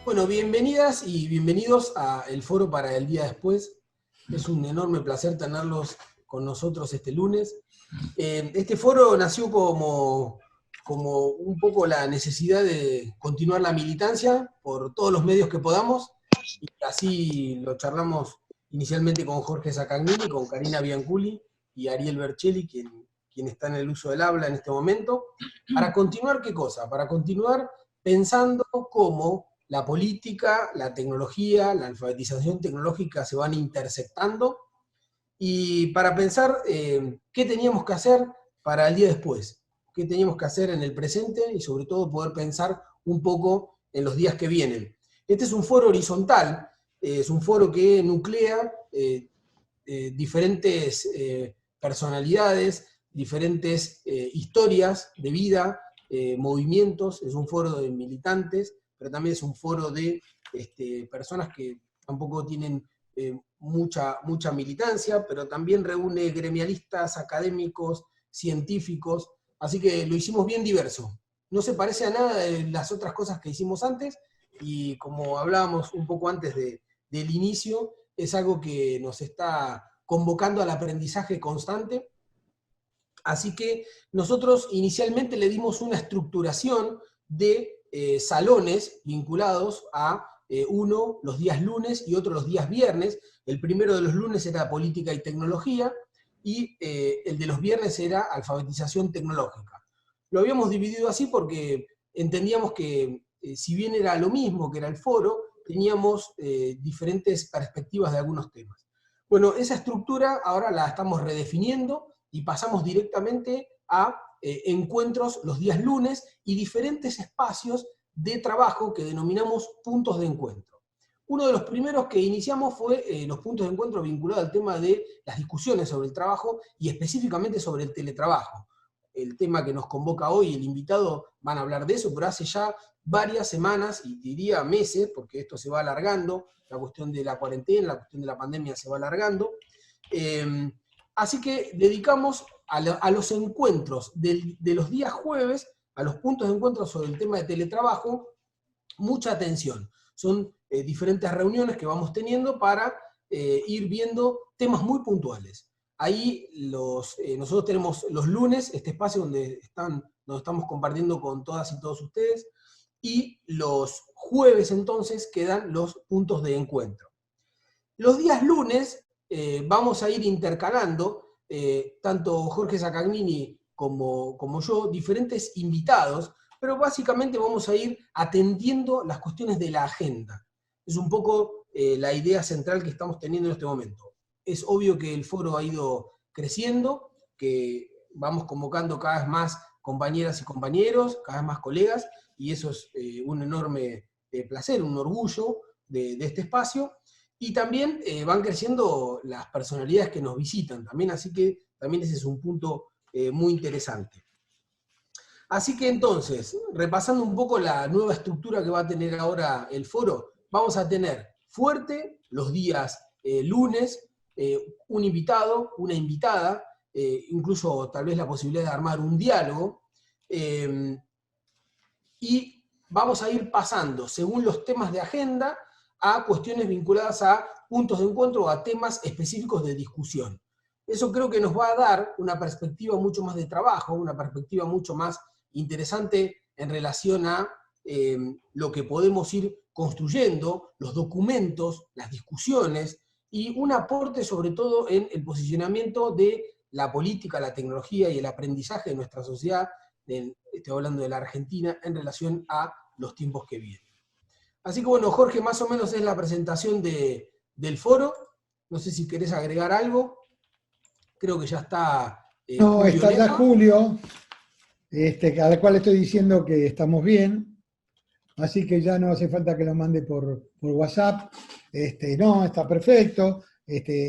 Bueno, bienvenidas y bienvenidos a el foro para el día después. Es un enorme placer tenerlos con nosotros este lunes. Este foro nació como un poco la necesidad de continuar la militancia por todos los medios que podamos, y así lo charlamos inicialmente con Jorge Sacagnini, con Karina Bianculi y Ariel Bercelli, quien está en el uso del habla en este momento, para continuar ¿qué cosa? Para continuar pensando cómo la política, la tecnología, la alfabetización tecnológica se van intersectando, y para pensar qué teníamos que hacer para el día después, qué teníamos que hacer en el presente y sobre todo poder pensar un poco en los días que vienen. Este es un foro horizontal, es un foro que nuclea diferentes personalidades, diferentes historias de vida, movimientos, es un foro de militantes, pero también es un foro de personas que tampoco tienen mucha militancia, pero también reúne gremialistas, académicos, científicos, así que lo hicimos bien diverso. No se parece a nada de las otras cosas que hicimos antes, y como hablábamos un poco antes del inicio, es algo que nos está convocando al aprendizaje constante. Así que nosotros inicialmente le dimos una estructuración de salones vinculados a uno los días lunes y otro los días viernes. El primero de los lunes era política y tecnología, y el de los viernes era alfabetización tecnológica. Lo habíamos dividido así porque entendíamos que si bien era lo mismo que era el foro, teníamos diferentes perspectivas de algunos temas. Bueno, esa estructura ahora la estamos redefiniendo y pasamos directamente a encuentros los días lunes y diferentes espacios de trabajo que denominamos puntos de encuentro. Uno de los primeros que iniciamos fue los puntos de encuentro vinculados al tema de las discusiones sobre el trabajo y específicamente sobre el teletrabajo. El tema que nos convoca hoy, el invitado, van a hablar de eso, pero hace ya varias semanas, y diría meses, porque esto se va alargando, la cuestión de la cuarentena, la cuestión de la pandemia se va alargando. Así que dedicamos a los encuentros de los días jueves, a los puntos de encuentro sobre el tema de teletrabajo, mucha atención. Son diferentes reuniones que vamos teniendo para ir viendo temas muy puntuales. Ahí nosotros tenemos los lunes este espacio donde estamos compartiendo con todas y todos ustedes, y los jueves entonces quedan los puntos de encuentro. Los días lunes vamos a ir intercalando, tanto Jorge Sacagnini como yo, diferentes invitados, pero básicamente vamos a ir atendiendo las cuestiones de la agenda. Es un poco la idea central que estamos teniendo en este momento. Es obvio que el foro ha ido creciendo, que vamos convocando cada vez más compañeras y compañeros, cada vez más colegas, y eso es un enorme placer, un orgullo de este espacio. Y también van creciendo las personalidades que nos visitan también, así que también ese es un punto muy interesante. Así que entonces, repasando un poco la nueva estructura que va a tener ahora el foro, vamos a tener fuerte los días lunes, un invitado, una invitada, incluso tal vez la posibilidad de armar un diálogo, y vamos a ir pasando, según los temas de agenda, a cuestiones vinculadas a puntos de encuentro o a temas específicos de discusión. Eso creo que nos va a dar una perspectiva mucho más de trabajo, una perspectiva mucho más interesante en relación a lo que podemos ir construyendo, los documentos, las discusiones, y un aporte sobre todo en el posicionamiento de la política, la tecnología y el aprendizaje de nuestra sociedad, estoy hablando de la Argentina, en relación a los tiempos que vienen. Así que bueno, Jorge, más o menos es la presentación del foro. No sé si querés agregar algo. Creo que ya está No, Julio está ya Nefa. Julio, al cual estoy diciendo que estamos bien, así que ya no hace falta que lo mande por WhatsApp. No, está perfecto.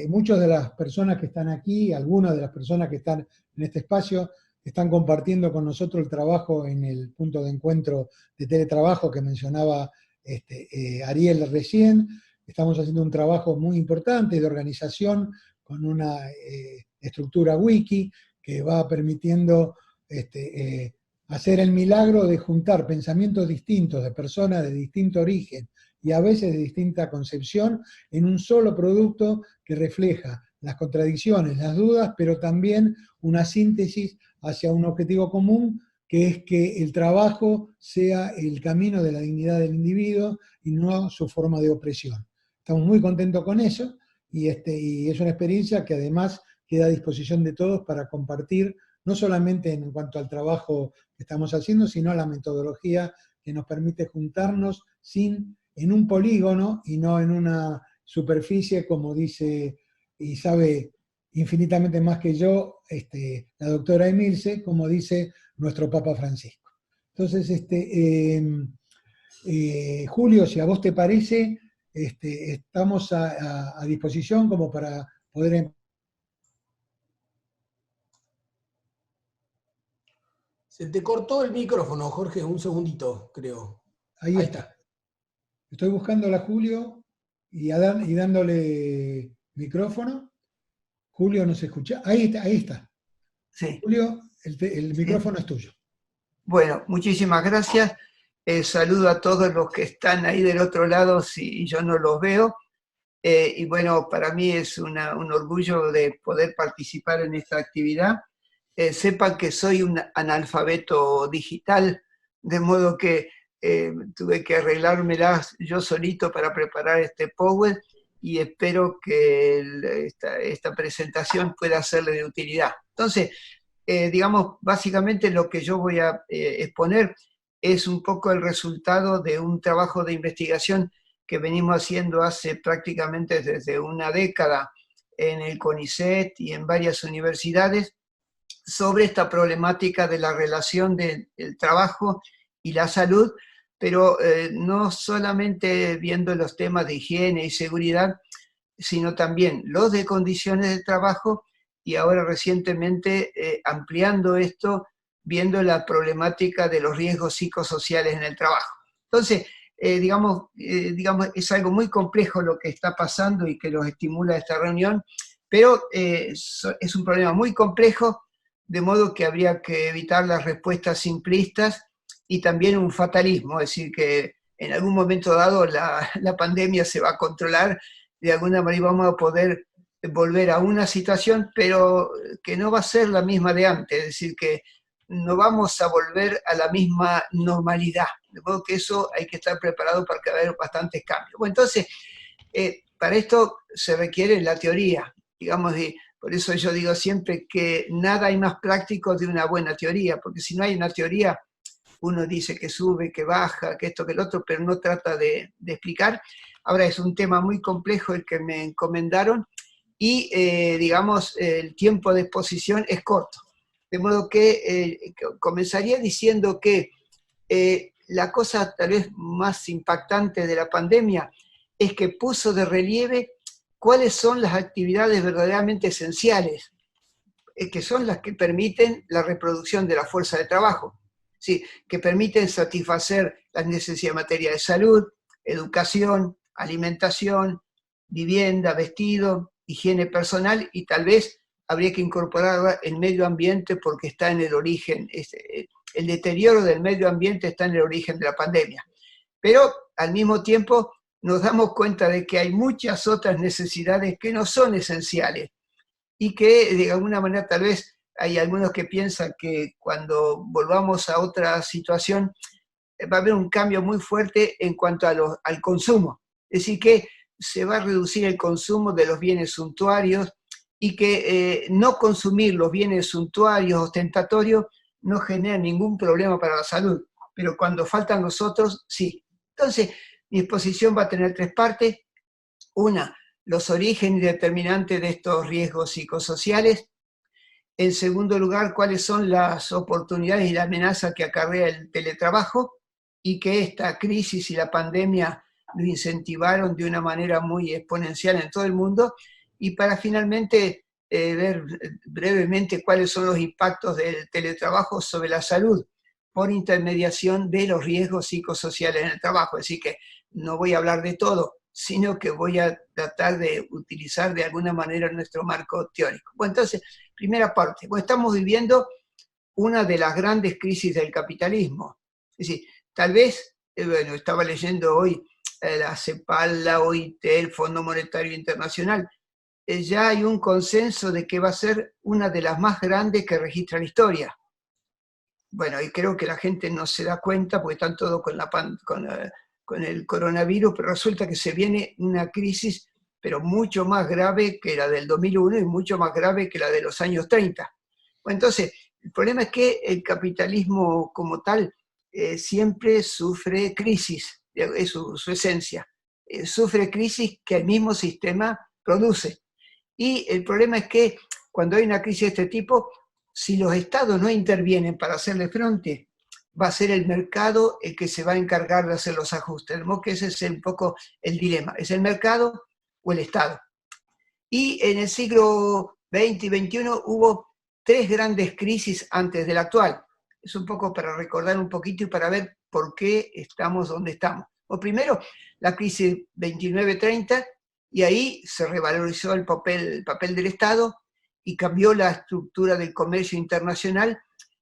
Muchas de las personas que están aquí, algunas de las personas que están en este espacio, están compartiendo con nosotros el trabajo en el punto de encuentro de teletrabajo que mencionaba Ariel recién. Estamos haciendo un trabajo muy importante de organización con una estructura wiki que va permitiendo hacer el milagro de juntar pensamientos distintos de personas de distinto origen y a veces de distinta concepción en un solo producto que refleja las contradicciones, las dudas, pero también una síntesis hacia un objetivo común, que es que el trabajo sea el camino de la dignidad del individuo y no su forma de opresión. Estamos muy contentos con eso y es una experiencia que además queda a disposición de todos para compartir, no solamente en cuanto al trabajo que estamos haciendo, sino a la metodología que nos permite juntarnos en un polígono y no en una superficie, como dice y sabe infinitamente más que yo la doctora Emilce, como dice nuestro Papa Francisco. Entonces, Julio, si a vos te parece, estamos a disposición como para poder... Se te cortó el micrófono, Jorge, un segundito, creo. Ahí está. Estoy buscando a Julio y dándole micrófono. Julio, ¿nos escucha? Ahí está, ahí está. Sí. Julio, el micrófono es tuyo. Bueno, muchísimas gracias. Saludo a todos los que están ahí del otro lado si yo no los veo. Y bueno, para mí es un orgullo de poder participar en esta actividad. Sepan que soy un analfabeto digital, de modo que tuve que arreglármelas yo solito para preparar este PowerPoint y espero que esta presentación pueda serle de utilidad. Entonces, digamos, básicamente lo que yo voy a exponer es un poco el resultado de un trabajo de investigación que venimos haciendo hace prácticamente desde una década en el CONICET y en varias universidades sobre esta problemática de la relación del trabajo y la salud, pero no solamente viendo los temas de higiene y seguridad, sino también los de condiciones de trabajo y ahora recientemente ampliando esto, viendo la problemática de los riesgos psicosociales en el trabajo. Entonces, digamos, es algo muy complejo lo que está pasando y que los estimula esta reunión, pero es un problema muy complejo, de modo que habría que evitar las respuestas simplistas y también un fatalismo, es decir, que en algún momento dado la pandemia se va a controlar, de alguna manera vamos a poder volver a una situación, pero que no va a ser la misma de antes, es decir, que no vamos a volver a la misma normalidad, de modo que eso hay que estar preparado para que haya bastantes cambios. Bueno, entonces, para esto se requiere la teoría, digamos, por eso yo digo siempre que nada hay más práctico de una buena teoría, porque si no hay una teoría, uno dice que sube, que baja, que esto, que el otro, pero no trata de explicar. Ahora es un tema muy complejo el que me encomendaron y, digamos, el tiempo de exposición es corto. De modo que comenzaría diciendo que la cosa tal vez más impactante de la pandemia es que puso de relieve cuáles son las actividades verdaderamente esenciales, que son las que permiten la reproducción de la fuerza de trabajo, ¿sí? Que permiten satisfacer las necesidades en materia de salud, educación, alimentación, vivienda, vestido, higiene personal y tal vez habría que incorporar el medio ambiente porque está en el origen, el deterioro del medio ambiente está en el origen de la pandemia. Pero al mismo tiempo nos damos cuenta de que hay muchas otras necesidades que no son esenciales y que de alguna manera tal vez hay algunos que piensan que cuando volvamos a otra situación va a haber un cambio muy fuerte en cuanto al consumo. Es decir, que se va a reducir el consumo de los bienes suntuarios y que no consumir los bienes suntuarios, ostentatorios, no genera ningún problema para la salud. Pero cuando faltan los otros, sí. Entonces, mi exposición va a tener tres partes. Una, los orígenes y determinantes de estos riesgos psicosociales. En segundo lugar, cuáles son las oportunidades y la amenaza que acarrea el teletrabajo y que esta crisis y la pandemia lo incentivaron de una manera muy exponencial en todo el mundo. Y para finalmente ver brevemente cuáles son los impactos del teletrabajo sobre la salud por intermediación de los riesgos psicosociales en el trabajo. Es decir, que no voy a hablar de todo, sino que voy a tratar de utilizar de alguna manera nuestro marco teórico. Bueno, entonces, primera parte. Bueno, estamos viviendo una de las grandes crisis del capitalismo. Es decir, tal vez, bueno, estaba leyendo hoy la CEPAL, la OIT, el Fondo Monetario Internacional, ya hay un consenso de que va a ser una de las más grandes que registra la historia. Bueno, y creo que la gente no se da cuenta porque están todos con el coronavirus, pero resulta que se viene una crisis, pero mucho más grave que la del 2001 y mucho más grave que la de los años 30. Bueno, entonces, el problema es que el capitalismo como tal siempre sufre crisis, es su esencia. Sufre crisis que el mismo sistema produce. Y el problema es que cuando hay una crisis de este tipo, si los estados no intervienen para hacerle frente, va a ser el mercado el que se va a encargar de hacer los ajustes. Vemos que ese es un poco el dilema. ¿Es el mercado o el Estado? Y en el siglo XX y XXI hubo 3 grandes crisis antes de la actual. Es un poco para recordar un poquito y para ver por qué estamos donde estamos. Primero, la crisis 29-30, y ahí se revalorizó el papel del Estado y cambió la estructura del comercio internacional,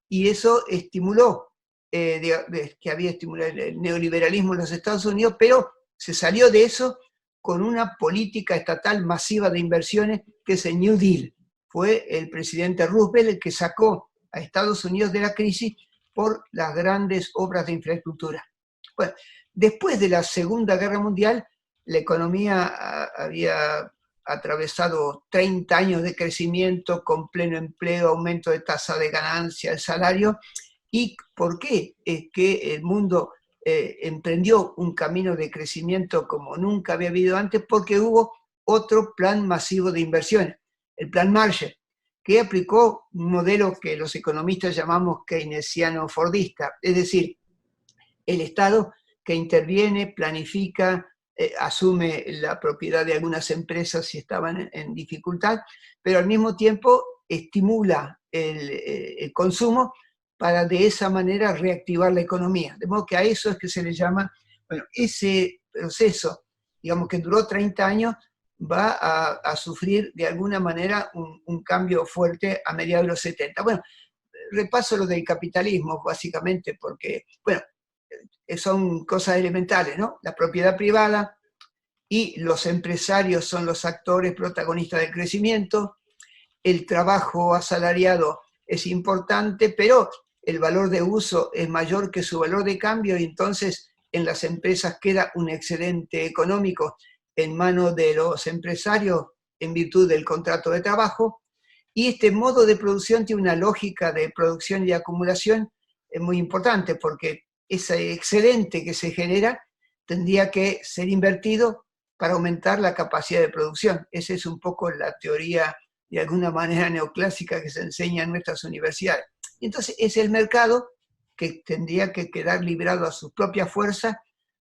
y eso estimuló, que había estimulado el neoliberalismo en los Estados Unidos, pero se salió de eso con una política estatal masiva de inversiones, que es el New Deal. Fue el presidente Roosevelt el que sacó a Estados Unidos de la crisis por las grandes obras de infraestructura. Bueno, después de la Segunda Guerra Mundial, la economía había atravesado 30 años de crecimiento con pleno empleo, aumento de tasa de ganancia, el salario. ¿Y por qué? Es que el mundo emprendió un camino de crecimiento como nunca había habido antes, porque hubo otro plan masivo de inversiones, el Plan Marshall, que aplicó un modelo que los economistas llamamos keynesiano-fordista, es decir, el Estado que interviene, planifica, asume la propiedad de algunas empresas si estaban en dificultad, pero al mismo tiempo estimula el consumo para de esa manera reactivar la economía. De modo que a eso es que se le llama, bueno, ese proceso, digamos que duró 30 años, va a sufrir de alguna manera un cambio fuerte a mediados de los 70. Bueno, repaso lo del capitalismo, básicamente, porque, bueno, son cosas elementales, ¿no? La propiedad privada y los empresarios son los actores protagonistas del crecimiento, el trabajo asalariado es importante, pero el valor de uso es mayor que su valor de cambio, y entonces en las empresas queda un excedente económico en manos de los empresarios en virtud del contrato de trabajo, y este modo de producción tiene una lógica de producción y acumulación muy importante, porque ese excedente que se genera tendría que ser invertido para aumentar la capacidad de producción. Esa es un poco la teoría, de alguna manera neoclásica, que se enseña en nuestras universidades. Y entonces es el mercado que tendría que quedar librado a su propia fuerza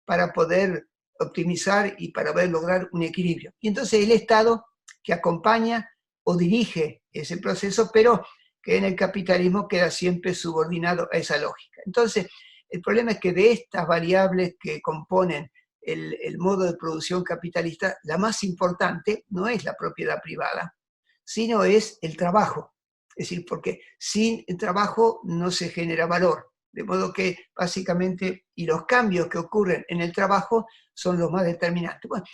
para poder optimizar y para poder lograr un equilibrio. Y entonces el Estado que acompaña o dirige ese proceso, pero que en el capitalismo queda siempre subordinado a esa lógica. Entonces, el problema es que de estas variables que componen el modo de producción capitalista, la más importante no es la propiedad privada, sino es el trabajo. Es decir, porque sin el trabajo no se genera valor. De modo que básicamente, y los cambios que ocurren en el trabajo son los más determinantes. Bueno,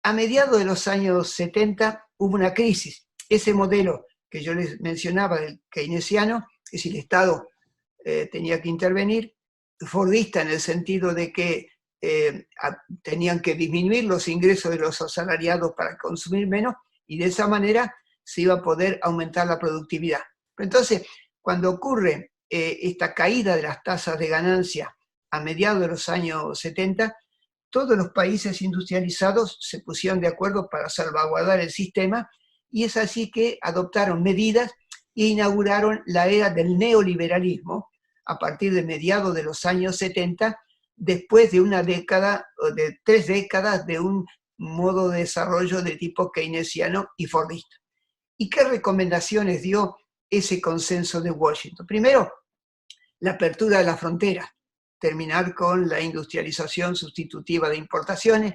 a mediados de los años 70 hubo una crisis. Ese modelo que yo les mencionaba del keynesiano, es decir, el Estado tenía que intervenir, fordista en el sentido de que tenían que disminuir los ingresos de los asalariados para consumir menos, y de esa manera se iba a poder aumentar la productividad. Pero entonces, cuando ocurre esta caída de las tasas de ganancia a mediados de los años 70, todos los países industrializados se pusieron de acuerdo para salvaguardar el sistema, y es así que adoptaron medidas e inauguraron la era del neoliberalismo a partir de mediados de los años 70, después de una década, o de 3 décadas de un modo de desarrollo de tipo keynesiano y fordista. ¿Y qué recomendaciones dio ese consenso de Washington? Primero, la apertura de la frontera, terminar con la industrialización sustitutiva de importaciones,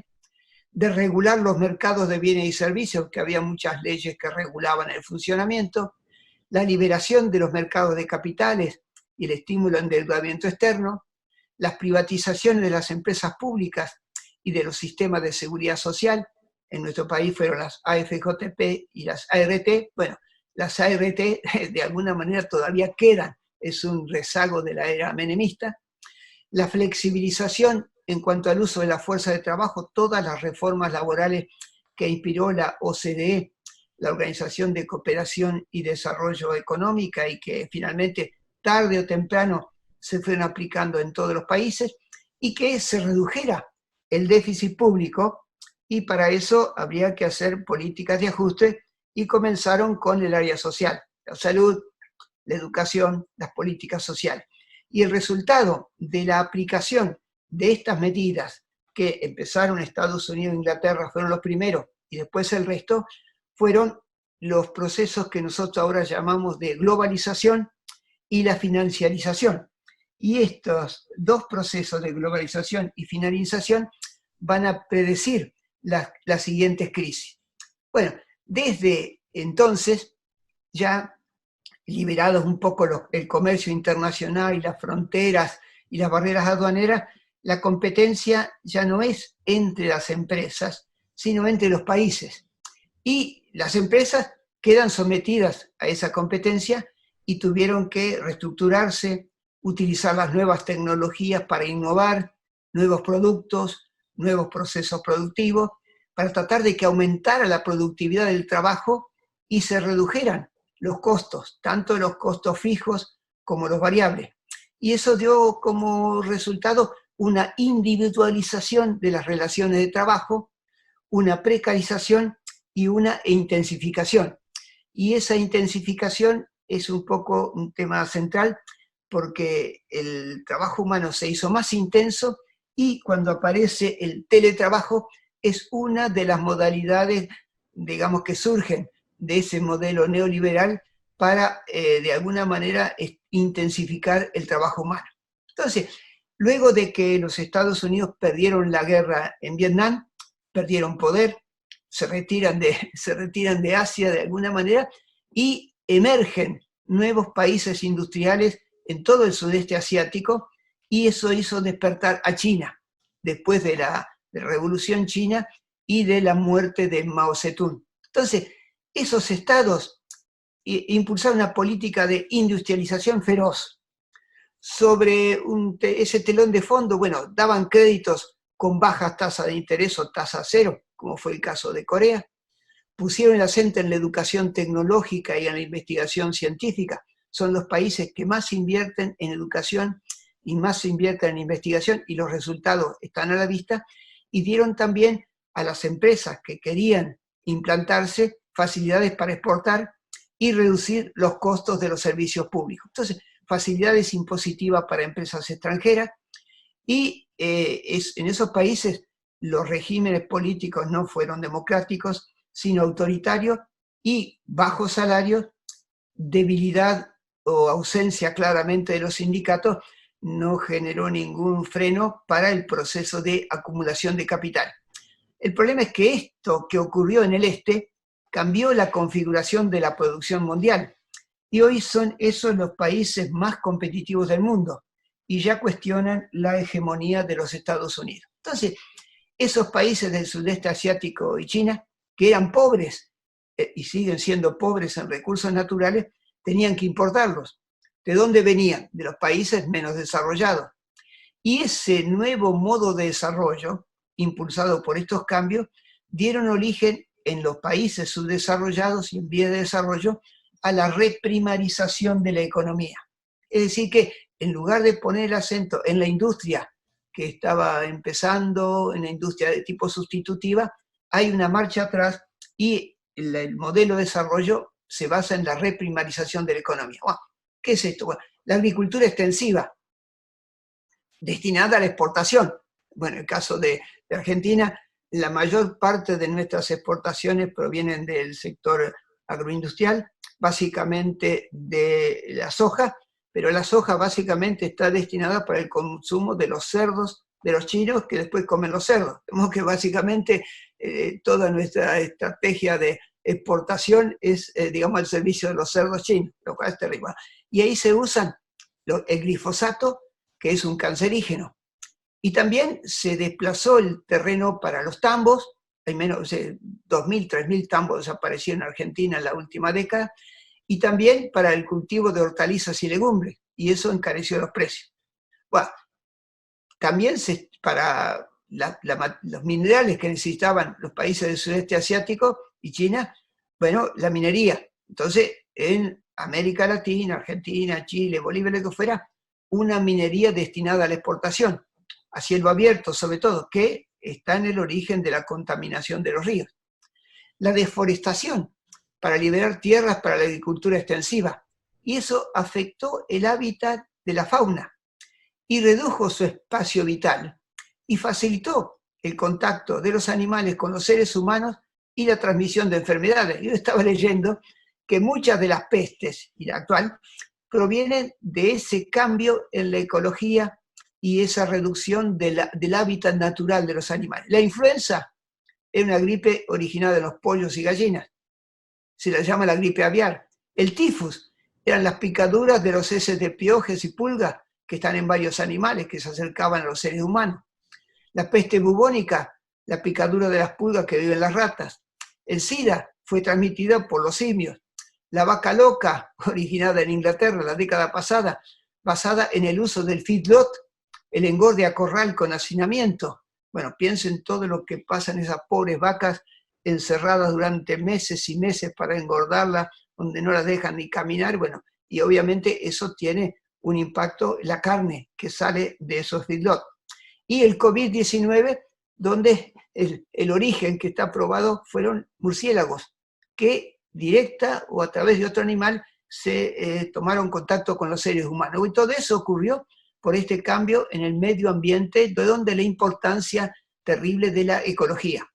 de regular los mercados de bienes y servicios, que había muchas leyes que regulaban el funcionamiento, la liberación de los mercados de capitales y el estímulo al endeudamiento externo, las privatizaciones de las empresas públicas y de los sistemas de seguridad social. En nuestro país fueron las AFJP y las ART. Bueno, las ART de alguna manera todavía quedan, es un rezago de la era menemista. La flexibilización en cuanto al uso de la fuerza de trabajo, todas las reformas laborales que inspiró la OCDE, la Organización de Cooperación y Desarrollo Económica, y que finalmente tarde o temprano se fueron aplicando en todos los países, y que se redujera el déficit público, y para eso habría que hacer políticas de ajuste, y comenzaron con el área social, la salud, la educación, las políticas sociales. Y el resultado de la aplicación de estas medidas, que empezaron Estados Unidos e Inglaterra, fueron los primeros, y después el resto, fueron los procesos que nosotros ahora llamamos de globalización y la financiarización. Y estos dos procesos de globalización y financiarización van a predecir las siguientes crisis. Bueno, desde entonces, ya liberados un poco el comercio internacional y las fronteras y las barreras aduaneras, la competencia ya no es entre las empresas, sino entre los países. Y las empresas quedan sometidas a esa competencia y tuvieron que reestructurarse, utilizar las nuevas tecnologías para innovar, nuevos productos, nuevos procesos productivos, para tratar de que aumentara la productividad del trabajo y se redujeran los costos, tanto los costos fijos como los variables. Y eso dio como resultado una individualización de las relaciones de trabajo, una precarización y una intensificación. Y esa intensificación es un poco un tema central porque el trabajo humano se hizo más intenso y cuando aparece el teletrabajo es una de las modalidades, digamos, que surgen de ese modelo neoliberal para, de alguna manera, intensificar el trabajo humano. Entonces, luego de que los Estados Unidos perdieron la guerra en Vietnam, perdieron poder, se retiran de Asia de alguna manera y emergen nuevos países industriales en todo el sudeste asiático, y eso hizo despertar a China después de la Revolución China y de la muerte de Mao Zedong. Entonces, esos estados impulsaron una política de industrialización feroz. Sobre ese telón de fondo, bueno, daban créditos con bajas tasas de interés o tasa cero, como fue el caso de Corea. Pusieron el acento en la educación tecnológica y en la investigación científica. Son los países que más invierten en educación y más invierten en investigación, y los resultados están a la vista. Y dieron también a las empresas que querían implantarse facilidades para exportar y reducir los costos de los servicios públicos. Entonces, facilidades impositivas para empresas extranjeras, y en esos países los regímenes políticos no fueron democráticos, sino autoritarios, y bajos salarios, debilidad o ausencia claramente de los sindicatos no generó ningún freno para el proceso de acumulación de capital. El problema es que esto que ocurrió en el este cambió la configuración de la producción mundial, y hoy son esos los países más competitivos del mundo, y ya cuestionan la hegemonía de los Estados Unidos. Entonces, esos países del sudeste asiático y China, que eran pobres y siguen siendo pobres en recursos naturales, tenían que importarlos. ¿De dónde venían? De los países menos desarrollados. Y ese nuevo modo de desarrollo, impulsado por estos cambios, dieron origen en los países subdesarrollados y en vías de desarrollo a la reprimarización de la economía. Es decir, que en lugar de poner el acento en la industria que estaba empezando, en la industria de tipo sustitutiva, hay una marcha atrás, y el modelo de desarrollo se basa en la reprimarización de la economía. Bueno, ¿qué es esto? Bueno, la agricultura extensiva, destinada a la exportación. Bueno, en el caso de Argentina, la mayor parte de nuestras exportaciones provienen del sector agroindustrial, básicamente de la soja, pero la soja básicamente está destinada para el consumo de los cerdos de los chinos, que después comen los cerdos. Vemos que básicamente toda nuestra estrategia de exportación es, digamos, el servicio de los cerdos chinos, lo cual es terrible. Y ahí se usan el glifosato, que es un cancerígeno. Y también se desplazó el terreno para los tambos, hay menos de 2.000, 3.000 tambos desaparecieron en Argentina en la última década, y también para el cultivo de hortalizas y legumbres, y eso encareció los precios. Bueno, también para los minerales que necesitaban los países del sudeste asiático y China, bueno, la minería. Entonces, en América Latina, Argentina, Chile, Bolivia, lo que fuera, una minería destinada a la exportación, a cielo abierto sobre todo, que está en el origen de la contaminación de los ríos. La deforestación, para liberar tierras para la agricultura extensiva, y eso afectó el hábitat de la fauna y redujo su espacio vital y facilitó el contacto de los animales con los seres humanos y la transmisión de enfermedades. Yo estaba leyendo que muchas de las pestes, y la actual, provienen de ese cambio en la ecología y esa reducción del hábitat natural de los animales. La influenza es una gripe originada de los pollos y gallinas, se la llama la gripe aviar. El tifus eran las picaduras de los heces de piojos y pulgas que están en varios animales que se acercaban a los seres humanos. La peste bubónica, la picadura de las pulgas que viven las ratas. El SIDA fue transmitida por los simios. La vaca loca, originada en Inglaterra la década pasada, basada en el uso del feedlot, el engorde a corral con hacinamiento. Bueno, piensen todo lo que pasa en esas pobres vacas encerradas durante meses y meses para engordarlas, donde no las dejan ni caminar. Bueno, y obviamente eso tiene un impacto en la carne que sale de esos feedlot. Y el COVID-19, donde el origen que está probado fueron murciélagos, que directa o a través de otro animal se tomaron contacto con los seres humanos. Y todo eso ocurrió por este cambio en el medio ambiente, de donde la importancia terrible de la ecología.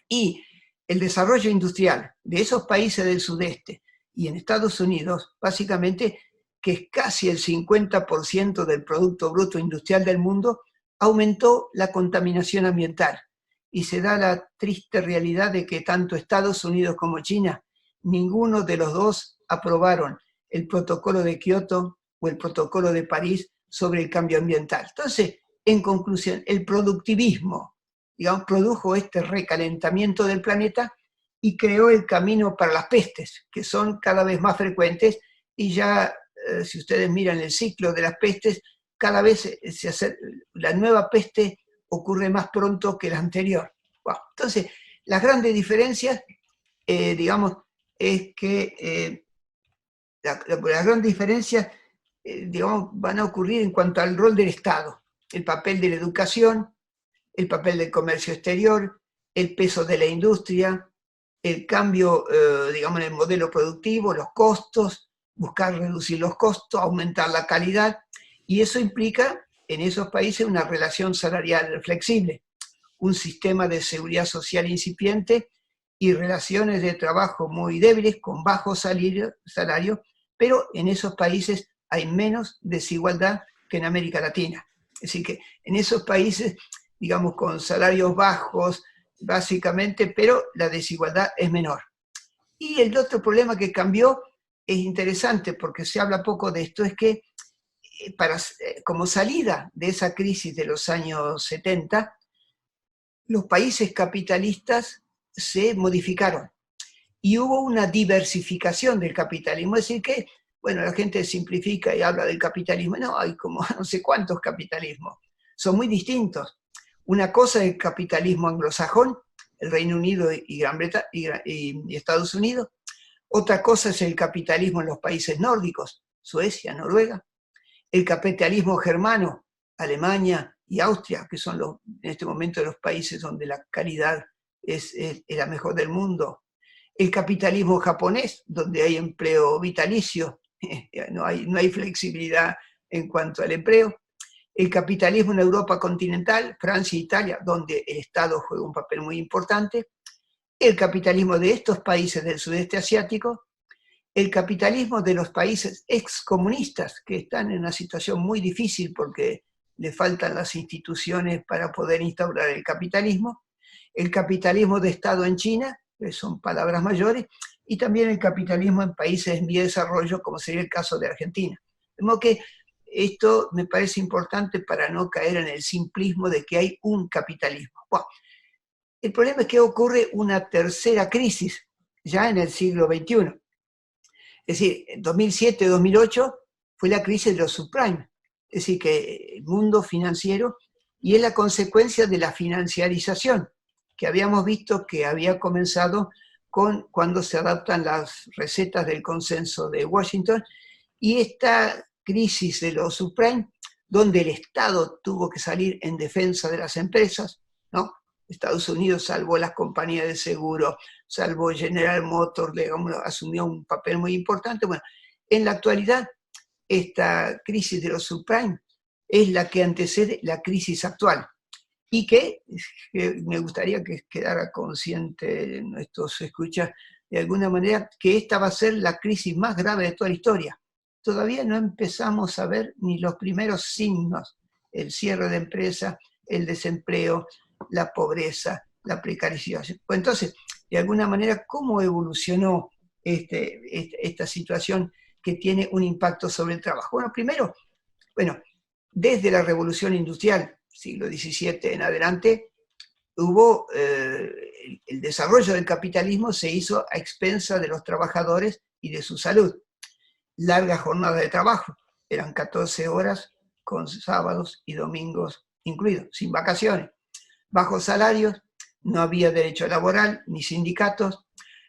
Y el desarrollo industrial de esos países del sudeste y en Estados Unidos, básicamente, que es casi el 50% del Producto Bruto Industrial del mundo, aumentó la contaminación ambiental. Y se da la triste realidad de que tanto Estados Unidos como China, ninguno de los dos aprobaron el protocolo de Kioto o el protocolo de París sobre el cambio ambiental. Entonces, en conclusión, el productivismo, digamos, produjo este recalentamiento del planeta y creó el camino para las pestes, que son cada vez más frecuentes, y ya, si ustedes miran el ciclo de las pestes, cada vez la nueva peste ocurre más pronto que la anterior. Wow. Entonces, las grandes diferencias, digamos, es que las grandes diferencias, digamos, van a ocurrir en cuanto al rol del Estado, el papel de la educación, el papel del comercio exterior, el peso de la industria, el cambio, digamos, en el modelo productivo, los costos, buscar reducir los costos, aumentar la calidad, y eso implica en esos países una relación salarial flexible, un sistema de seguridad social incipiente y relaciones de trabajo muy débiles, con bajo salario, pero en esos países hay menos desigualdad que en América Latina. Es decir, que en esos países, digamos, con salarios bajos, básicamente, pero la desigualdad es menor. Y el otro problema que cambió es interesante, porque se habla poco de esto, es que como salida de esa crisis de los años 70, los países capitalistas se modificaron y hubo una diversificación del capitalismo. Es decir que, bueno, la gente simplifica y habla del capitalismo. No, hay como no sé cuántos capitalismos. Son muy distintos. Una cosa es el capitalismo anglosajón, el Reino Unido y Gran Bretaña y Estados Unidos. Otra cosa es el capitalismo en los países nórdicos, Suecia, Noruega. El capitalismo germano, Alemania y Austria, que son en este momento los países donde la calidad es la mejor del mundo. El capitalismo japonés, donde hay empleo vitalicio, no hay flexibilidad en cuanto al empleo. El capitalismo en Europa continental, Francia e Italia, donde el Estado juega un papel muy importante. El capitalismo de estos países del sudeste asiático. El capitalismo de los países excomunistas, que están en una situación muy difícil porque le faltan las instituciones para poder instaurar el capitalismo. El capitalismo de Estado en China son palabras mayores, y también el capitalismo en países en vía de desarrollo, como sería el caso de Argentina. De modo que esto me parece importante para no caer en el simplismo de que hay un capitalismo. Bueno, el problema es que ocurre una tercera crisis ya en el siglo XXI. Es decir, en 2007-2008 fue la crisis de los subprimes. Es decir, que el mundo financiero, y es la consecuencia de la financiarización, que habíamos visto que había comenzado cuando se adaptan las recetas del consenso de Washington, y esta crisis de los subprimes, donde el Estado tuvo que salir en defensa de las empresas, ¿no? Estados Unidos salvó las compañías de seguro, salvó General Motors, digamos, asumió un papel muy importante. Bueno, en la actualidad, esta crisis de los subprimes es la que antecede la crisis actual, y que me gustaría que quedara consciente nuestros escuchas de alguna manera, que esta va a ser la crisis más grave de toda la historia. Todavía no empezamos a ver ni los primeros signos: el cierre de empresas, el desempleo, la pobreza, la precarización. Pues entonces, de alguna manera, ¿cómo evolucionó esta situación que tiene un impacto sobre el trabajo? Bueno, primero, desde la Revolución Industrial, siglo XVII en adelante, hubo el desarrollo del capitalismo se hizo a expensas de los trabajadores y de su salud. Largas jornadas de trabajo, eran 14 horas con sábados y domingos incluidos, sin vacaciones. Bajos salarios, no había derecho laboral ni sindicatos.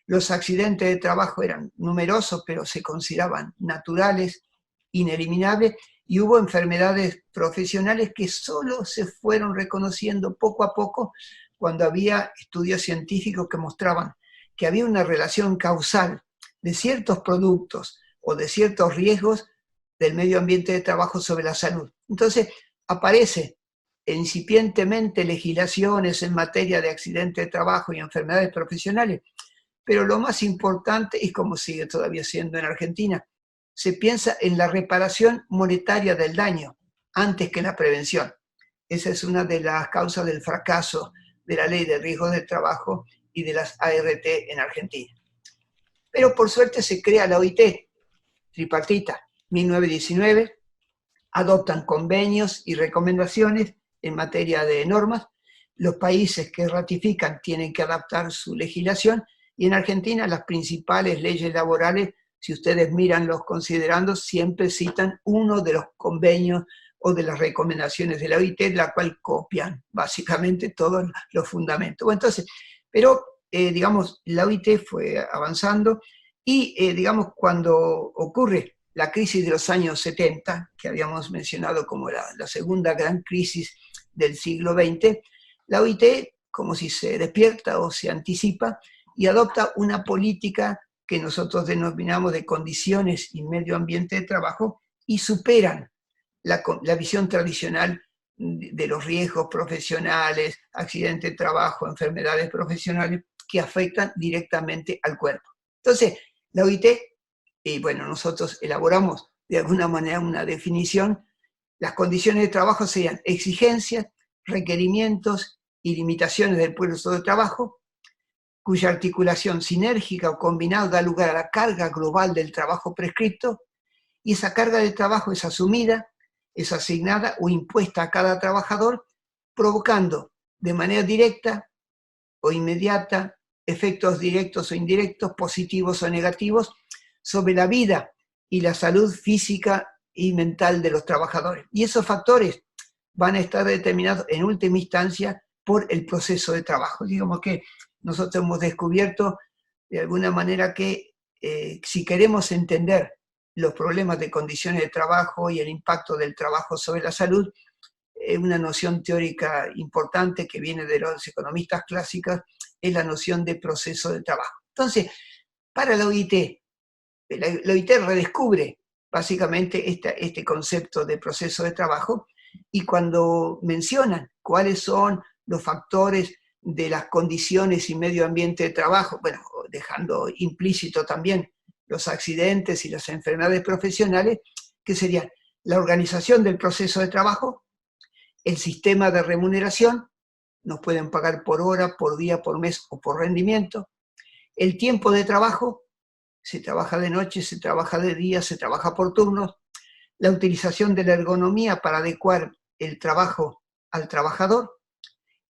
Los accidentes de trabajo eran numerosos, pero se consideraban naturales, ineliminables, y hubo enfermedades profesionales que solo se fueron reconociendo poco a poco cuando había estudios científicos que mostraban que había una relación causal de ciertos productos o de ciertos riesgos del medio ambiente de trabajo sobre la salud. Entonces, aparece incipientemente legislaciones en materia de accidentes de trabajo y enfermedades profesionales, pero lo más importante, y como sigue todavía siendo en Argentina, se piensa en la reparación monetaria del daño antes que la prevención. Esa es una de las causas del fracaso de la ley de riesgos de trabajo y de las ART en Argentina. Pero por suerte se crea la OIT, tripartita, 1919, adoptan convenios y recomendaciones en materia de normas. Los países que ratifican tienen que adaptar su legislación, y en Argentina las principales leyes laborales, si ustedes miran los considerandos, siempre citan uno de los convenios o de las recomendaciones de la OIT, la cual copian básicamente todos los fundamentos. Bueno, entonces, pero digamos, la OIT fue avanzando, y digamos, cuando ocurre la crisis de los años 70, que habíamos mencionado como la segunda gran crisis del siglo XX, la OIT, como si se despierta o se anticipa, y adopta una política que nosotros denominamos de condiciones y medio ambiente de trabajo, y superan la visión tradicional de los riesgos profesionales, accidentes de trabajo, enfermedades profesionales que afectan directamente al cuerpo. Entonces, la OIT, y bueno, nosotros elaboramos de alguna manera una definición. Las condiciones de trabajo serían exigencias, requerimientos y limitaciones del puesto de trabajo, cuya articulación sinérgica o combinada da lugar a la carga global del trabajo prescripto, y esa carga de trabajo es asumida, es asignada o impuesta a cada trabajador, provocando de manera directa o inmediata efectos directos o indirectos, positivos o negativos, sobre la vida y la salud física y mental de los trabajadores. Y esos factores van a estar determinados en última instancia por el proceso de trabajo. Digamos que nosotros hemos descubierto de alguna manera que si queremos entender los problemas de condiciones de trabajo y el impacto del trabajo sobre la salud, una noción teórica importante que viene de los economistas clásicos es la noción de proceso de trabajo. Entonces, para la OIT redescubre básicamente este concepto de proceso de trabajo, y cuando mencionan cuáles son los factores de las condiciones y medio ambiente de trabajo, bueno, dejando implícito también los accidentes y las enfermedades profesionales, que serían la organización del proceso de trabajo, el sistema de remuneración, nos pueden pagar por hora, por día, por mes o por rendimiento, el tiempo de trabajo, se trabaja de noche, se trabaja de día, se trabaja por turnos, la utilización de la ergonomía para adecuar el trabajo al trabajador,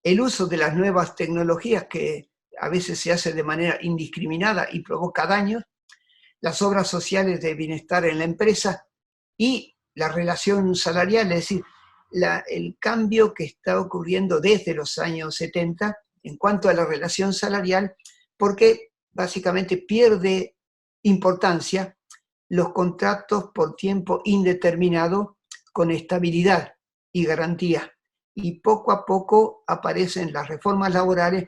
el uso de las nuevas tecnologías que a veces se hace de manera indiscriminada y provoca daños, las obras sociales de bienestar en la empresa y la relación salarial, es decir, el cambio que está ocurriendo desde los años 70 en cuanto a la relación salarial, porque básicamente pierde importancia los contratos por tiempo indeterminado con estabilidad y garantía. Y poco a poco aparecen las reformas laborales,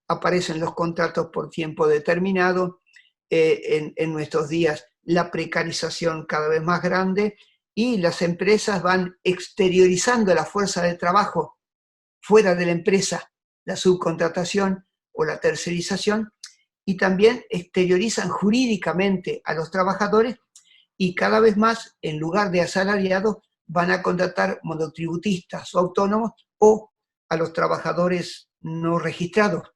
aparecen los contratos por tiempo determinado, en nuestros días la precarización cada vez más grande y las empresas van exteriorizando la fuerza de trabajo fuera de la empresa, la subcontratación o la tercerización, y también exteriorizan jurídicamente a los trabajadores y cada vez más, en lugar de asalariados, van a contratar monotributistas o autónomos o a los trabajadores no registrados,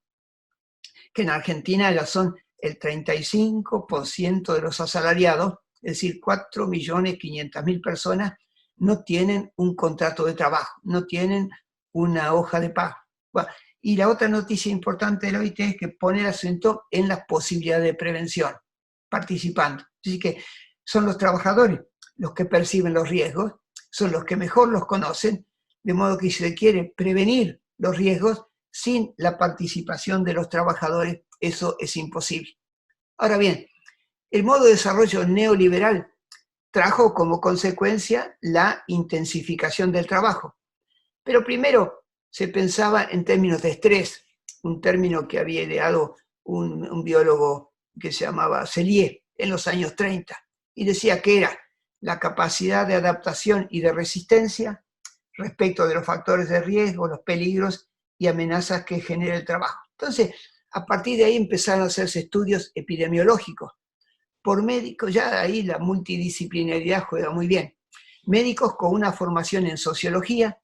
que en Argentina ya son el 35% de los asalariados, es decir, 4.500.000 personas no tienen un contrato de trabajo, no tienen una hoja de pago. Bueno, y la otra noticia importante de la OIT es que pone el acento en las posibilidades de prevención, participando. Así que son los trabajadores los que perciben los riesgos, son los que mejor los conocen, de modo que si se quiere prevenir los riesgos, sin la participación de los trabajadores, eso es imposible. Ahora bien, el modo de desarrollo neoliberal trajo como consecuencia la intensificación del trabajo. Pero primero se pensaba en términos de estrés, un término que había ideado un biólogo que se llamaba Cellier en los años 30, y decía que era la capacidad de adaptación y de resistencia respecto de los factores de riesgo, los peligros y amenazas que genera el trabajo. Entonces, a partir de ahí empezaron a hacerse estudios epidemiológicos por médicos, ya ahí la multidisciplinaridad juega muy bien. Médicos con una formación en sociología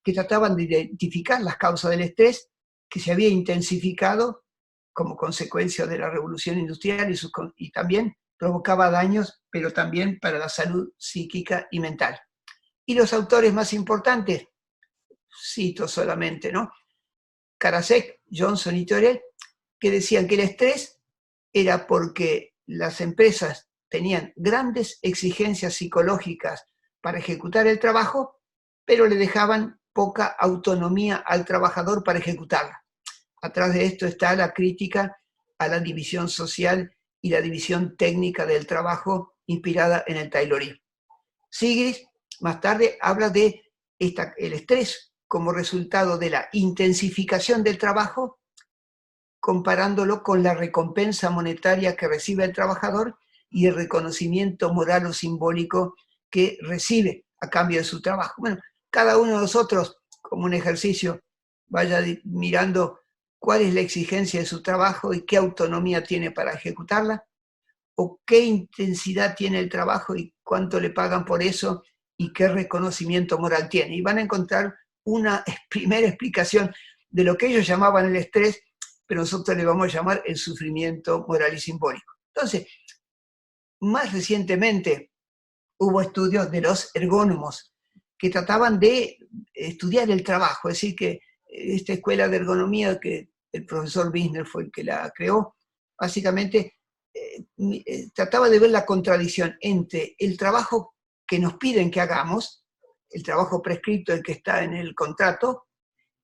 que trataban de identificar las causas del estrés que se había intensificado como consecuencia de la revolución industrial y también provocaba daños, pero también para la salud psíquica y mental. Y los autores más importantes, cito solamente, ¿no? Karasek, Johnson y Torel, que decían que el estrés era porque las empresas tenían grandes exigencias psicológicas para ejecutar el trabajo, pero le dejaban poca autonomía al trabajador para ejecutarla. Atrás de esto está la crítica a la división social y la división técnica del trabajo inspirada en el Taylorismo. Sigris, más tarde, habla de el estrés como resultado de la intensificación del trabajo, comparándolo con la recompensa monetaria que recibe el trabajador y el reconocimiento moral o simbólico que recibe a cambio de su trabajo. Bueno, cada uno de nosotros, como un ejercicio, vaya mirando cuál es la exigencia de su trabajo y qué autonomía tiene para ejecutarla, o qué intensidad tiene el trabajo y cuánto le pagan por eso y qué reconocimiento moral tiene. Y van a encontrar una primera explicación de lo que ellos llamaban el estrés, pero nosotros le vamos a llamar el sufrimiento moral y simbólico. Entonces, más recientemente hubo estudios de los ergónomos que trataban de estudiar el trabajo, es decir, que esta escuela de ergonomía que el profesor Wisner fue el que la creó, básicamente trataba de ver la contradicción entre el trabajo que nos piden que hagamos, el trabajo prescrito, el que está en el contrato,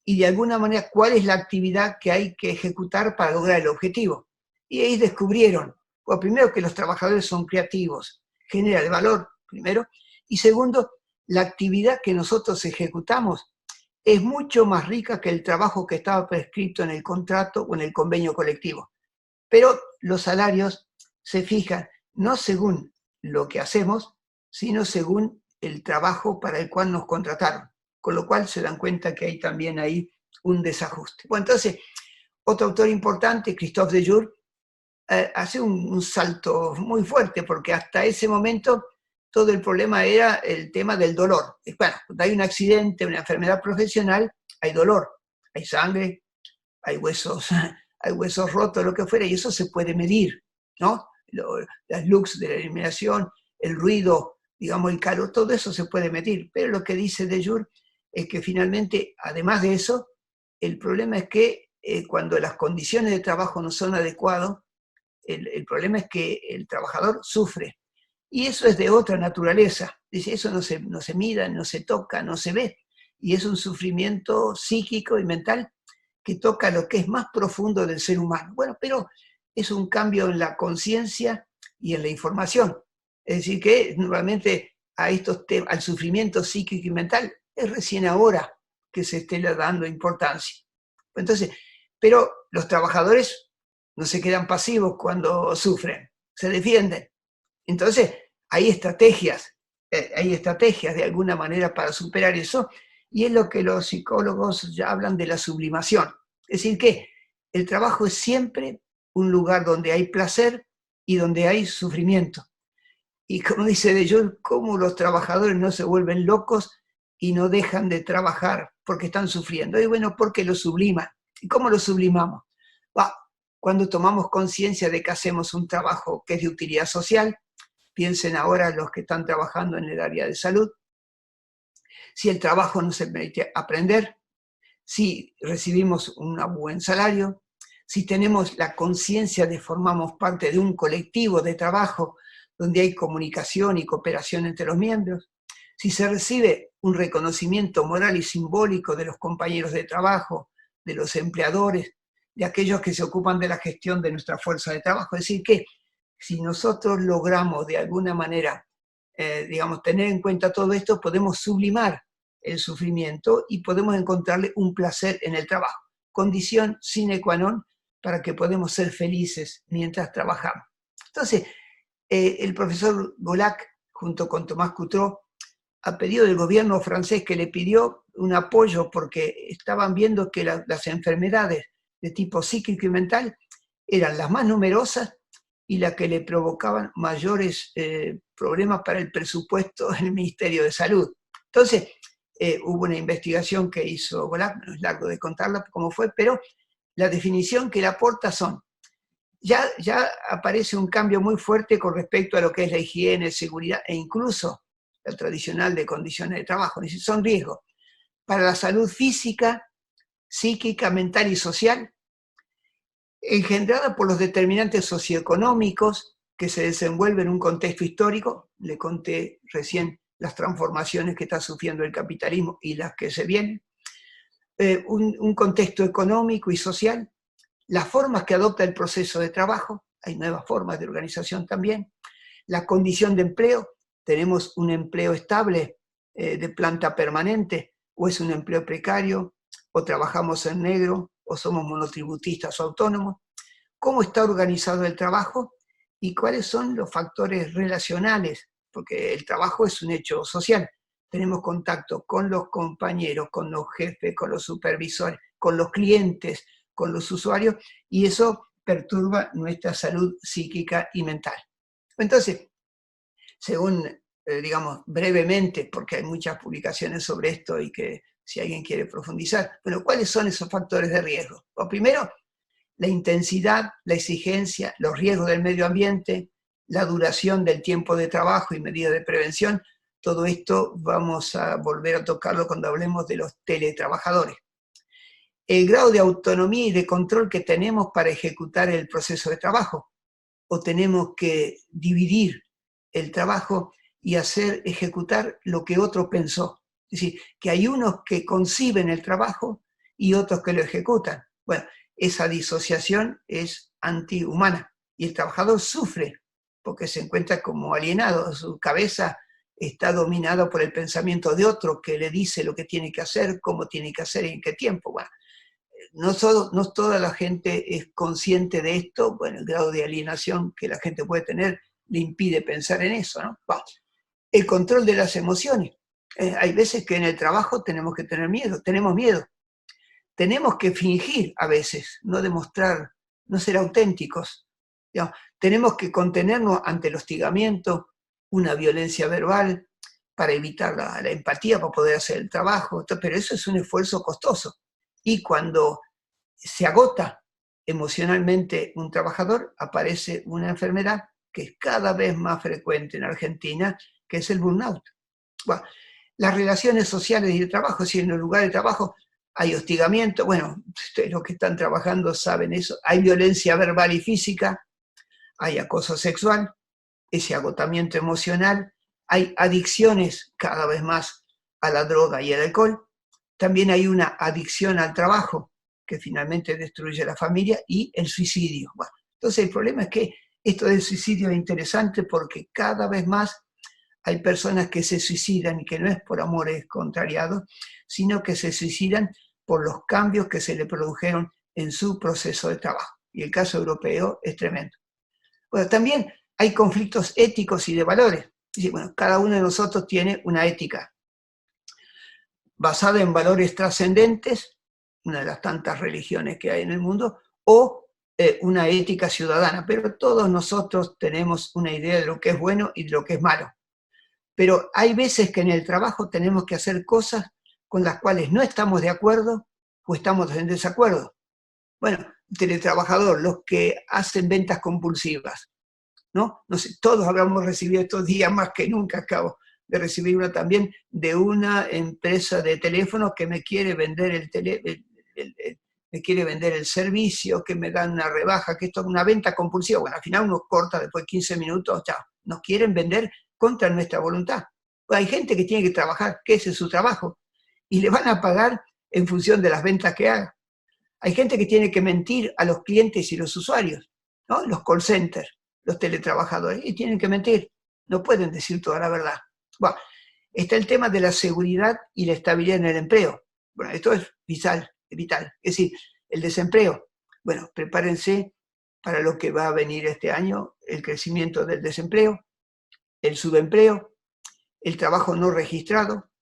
y de alguna manera cuál es la actividad que hay que ejecutar para lograr el objetivo. Y ahí descubrieron, bueno, primero que los trabajadores son creativos, genera el valor, primero, y segundo, la actividad que nosotros ejecutamos es mucho más rica que el trabajo que estaba prescrito en el contrato o en el convenio colectivo. Pero los salarios se fijan no según lo que hacemos, sino según el trabajo para el cual nos contrataron. Con lo cual se dan cuenta que hay también ahí un desajuste. Bueno, entonces, otro autor importante, Christophe Dejour, hace un salto muy fuerte, porque hasta ese momento todo el problema era el tema del dolor. Bueno, cuando hay un accidente, una enfermedad profesional, hay dolor, hay sangre, hay huesos, hay huesos rotos, lo que fuera, y eso se puede medir, ¿no? Las lux de la eliminación, el ruido, digamos, el calor, todo eso se puede medir. Pero lo que dice de Jure es que finalmente, además de eso, el problema es que cuando las condiciones de trabajo no son adecuadas, el problema es que el trabajador sufre. Y eso es de otra naturaleza. Dice, eso no se mira, no se toca, no se ve. Y es un sufrimiento psíquico y mental que toca lo que es más profundo del ser humano. Bueno, pero es un cambio en la conciencia y en la información. Es decir, que nuevamente a estos temas, al sufrimiento psíquico y mental, es recién ahora que se esté dando importancia. Entonces, pero los trabajadores no se quedan pasivos cuando sufren, se defienden. Entonces, hay estrategias de alguna manera para superar eso, y es lo que los psicólogos ya hablan de la sublimación. Es decir, que el trabajo es siempre un lugar donde hay placer y donde hay sufrimiento. Y como dice de Jure, cómo los trabajadores no se vuelven locos y no dejan de trabajar porque están sufriendo. Y bueno, porque lo subliman. ¿Y cómo lo sublimamos? Cuando tomamos conciencia de que hacemos un trabajo que es de utilidad social, piensen ahora los que están trabajando en el área de salud, si el trabajo nos permite aprender, si recibimos un buen salario, si tenemos la conciencia de formamos parte de un colectivo de trabajo donde hay comunicación y cooperación entre los miembros, si se recibe un reconocimiento moral y simbólico de los compañeros de trabajo, de los empleadores, de aquellos que se ocupan de la gestión de nuestra fuerza de trabajo. Es decir, que si nosotros logramos de alguna manera, digamos, tener en cuenta todo esto, podemos sublimar el sufrimiento y podemos encontrarle un placer en el trabajo. Condición sine qua non para que podamos ser felices mientras trabajamos. Entonces, el profesor Golac, junto con Tomás Coutreau, ha pedido del gobierno francés que le pidió un apoyo porque estaban viendo que las enfermedades de tipo psíquico y mental eran las más numerosas y las que le provocaban mayores problemas para el presupuesto del Ministerio de Salud. Entonces, hubo una investigación que hizo Golac, no es largo de contarla cómo fue, pero la definición que le aporta son, ya aparece un cambio muy fuerte con respecto a lo que es la higiene, seguridad e incluso la tradicional de condiciones de trabajo. Es decir, son riesgos para la salud física, psíquica, mental y social, engendrada por los determinantes socioeconómicos que se desenvuelven en un contexto histórico. Le conté recién las transformaciones que está sufriendo el capitalismo y las que se vienen. Un contexto económico y social, las formas que adopta el proceso de trabajo, hay nuevas formas de organización también, la condición de empleo, tenemos un empleo estable de planta permanente, o es un empleo precario, o trabajamos en negro, o somos monotributistas o autónomos, cómo está organizado el trabajo y cuáles son los factores relacionales, porque el trabajo es un hecho social. Tenemos contacto con los compañeros, con los jefes, con los supervisores, con los clientes, con los usuarios, y eso perturba nuestra salud psíquica y mental. Entonces, según, digamos, brevemente, porque hay muchas publicaciones sobre esto y que si alguien quiere profundizar, bueno, ¿cuáles son esos factores de riesgo? Lo primero, la intensidad, la exigencia, los riesgos del medio ambiente, la duración del tiempo de trabajo y medidas de prevención. Todo esto vamos a volver a tocarlo cuando hablemos de los teletrabajadores. El grado de autonomía y de control que tenemos para ejecutar el proceso de trabajo, o tenemos que dividir el trabajo y ejecutar lo que otro pensó. Es decir, que hay unos que conciben el trabajo y otros que lo ejecutan. Bueno, esa disociación es antihumana y el trabajador sufre porque se encuentra como alienado. Su cabeza está dominada por el pensamiento de otro que le dice lo que tiene que hacer, cómo tiene que hacer y en qué tiempo. Bueno, no toda la gente es consciente de esto. Bueno, el grado de alienación que la gente puede tener le impide pensar en eso, ¿no? Bueno, el control de las emociones. Hay veces que en el trabajo tenemos que tener miedo, tenemos miedo. Tenemos que fingir a veces, no demostrar, no ser auténticos. Digamos, tenemos que contenernos ante el hostigamiento, una violencia verbal, para evitar la empatía, para poder hacer el trabajo, pero eso es un esfuerzo costoso. Y cuando se agota emocionalmente un trabajador, aparece una enfermedad que es cada vez más frecuente en Argentina, que es el burnout. Bueno, las relaciones sociales y el trabajo, si en el lugar de trabajo hay hostigamiento, bueno, ustedes los que están trabajando saben eso, hay violencia verbal y física, hay acoso sexual, ese agotamiento emocional, hay adicciones cada vez más a la droga y al alcohol, también hay una adicción al trabajo, que finalmente destruye la familia, y el suicidio. Bueno, entonces el problema es que esto del suicidio es interesante porque cada vez más hay personas que se suicidan y que no es por amores contrariados, sino que se suicidan por los cambios que se le produjeron en su proceso de trabajo. Y el caso europeo es tremendo. Bueno, también hay conflictos éticos y de valores. Y bueno, cada uno de nosotros tiene una ética basada en valores trascendentes, una de las tantas religiones que hay en el mundo, o una ética ciudadana, pero todos nosotros tenemos una idea de lo que es bueno y de lo que es malo. Pero hay veces que en el trabajo tenemos que hacer cosas con las cuales no estamos de acuerdo o estamos en desacuerdo. Bueno, teletrabajador, los que hacen ventas compulsivas, ¿no? No sé, todos habremos recibido estos días más que nunca, acabo de recibir una también de una empresa de teléfonos que me quiere vender me quiere vender el servicio, que me dan una rebaja, que esto es una venta compulsiva. Bueno, al final uno corta después de 15 minutos, chao. Nos quieren vender contra nuestra voluntad. Pues hay gente que tiene que trabajar, que ese es su trabajo, y le van a pagar en función de las ventas que haga. Hay gente que tiene que mentir a los clientes y los usuarios, ¿no? Los call centers, los teletrabajadores, y tienen que mentir, no pueden decir toda la verdad. Bueno, está el tema de la seguridad y la estabilidad en el empleo. Bueno, esto es vital. Es decir, el desempleo. Bueno, prepárense para lo que va a venir este año, el crecimiento del desempleo, el subempleo, el trabajo no registrado,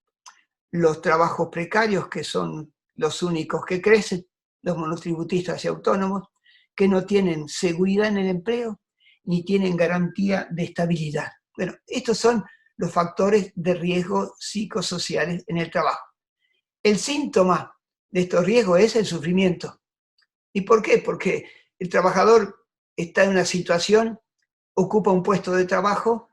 los trabajos precarios, que son los únicos que crecen, los monotributistas y autónomos, que no tienen seguridad en el empleo ni tienen garantía de estabilidad. Bueno, estos son los factores de riesgo psicosociales en el trabajo. El síntoma de estos riesgos es el sufrimiento. ¿Y por qué? Porque el trabajador está en una situación, ocupa un puesto de trabajo,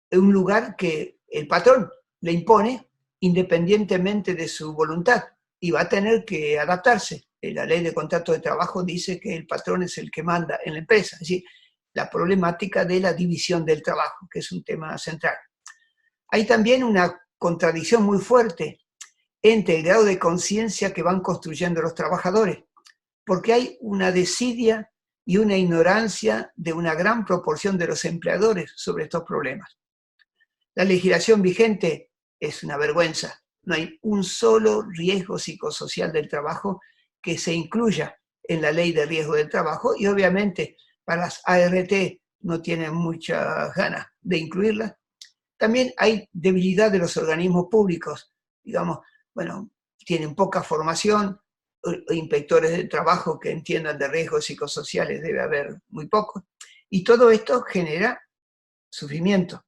en un lugar que el patrón le impone independientemente de su voluntad y va a tener que adaptarse. La ley de contrato de trabajo dice que el patrón es el que manda en la empresa, es decir, la problemática de la división del trabajo, que es un tema central. Hay también una contradicción muy fuerte entre el grado de conciencia que van construyendo los trabajadores, porque hay una desidia y una ignorancia de una gran proporción de los empleadores sobre estos problemas. La legislación vigente es una vergüenza. No hay un solo riesgo psicosocial del trabajo que se incluya en la ley de riesgo del trabajo, y obviamente para las ART no tienen muchas ganas de incluirlas. También hay debilidad de los organismos públicos, digamos, bueno, tienen poca formación, inspectores de trabajo que entiendan de riesgos psicosociales debe haber muy pocos, y todo esto genera sufrimiento.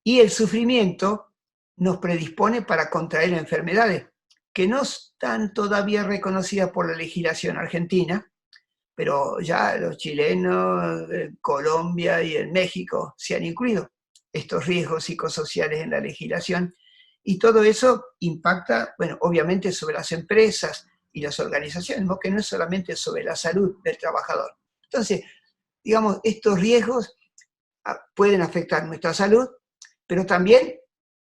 Y el sufrimiento nos predispone para contraer enfermedades que no están todavía reconocidas por la legislación argentina, pero ya los chilenos, Colombia y en México se han incluido estos riesgos psicosociales en la legislación, y todo eso impacta, bueno, obviamente sobre las empresas y las organizaciones, ¿no? Que no es solamente sobre la salud del trabajador. Entonces, digamos, estos riesgos pueden afectar nuestra salud, pero también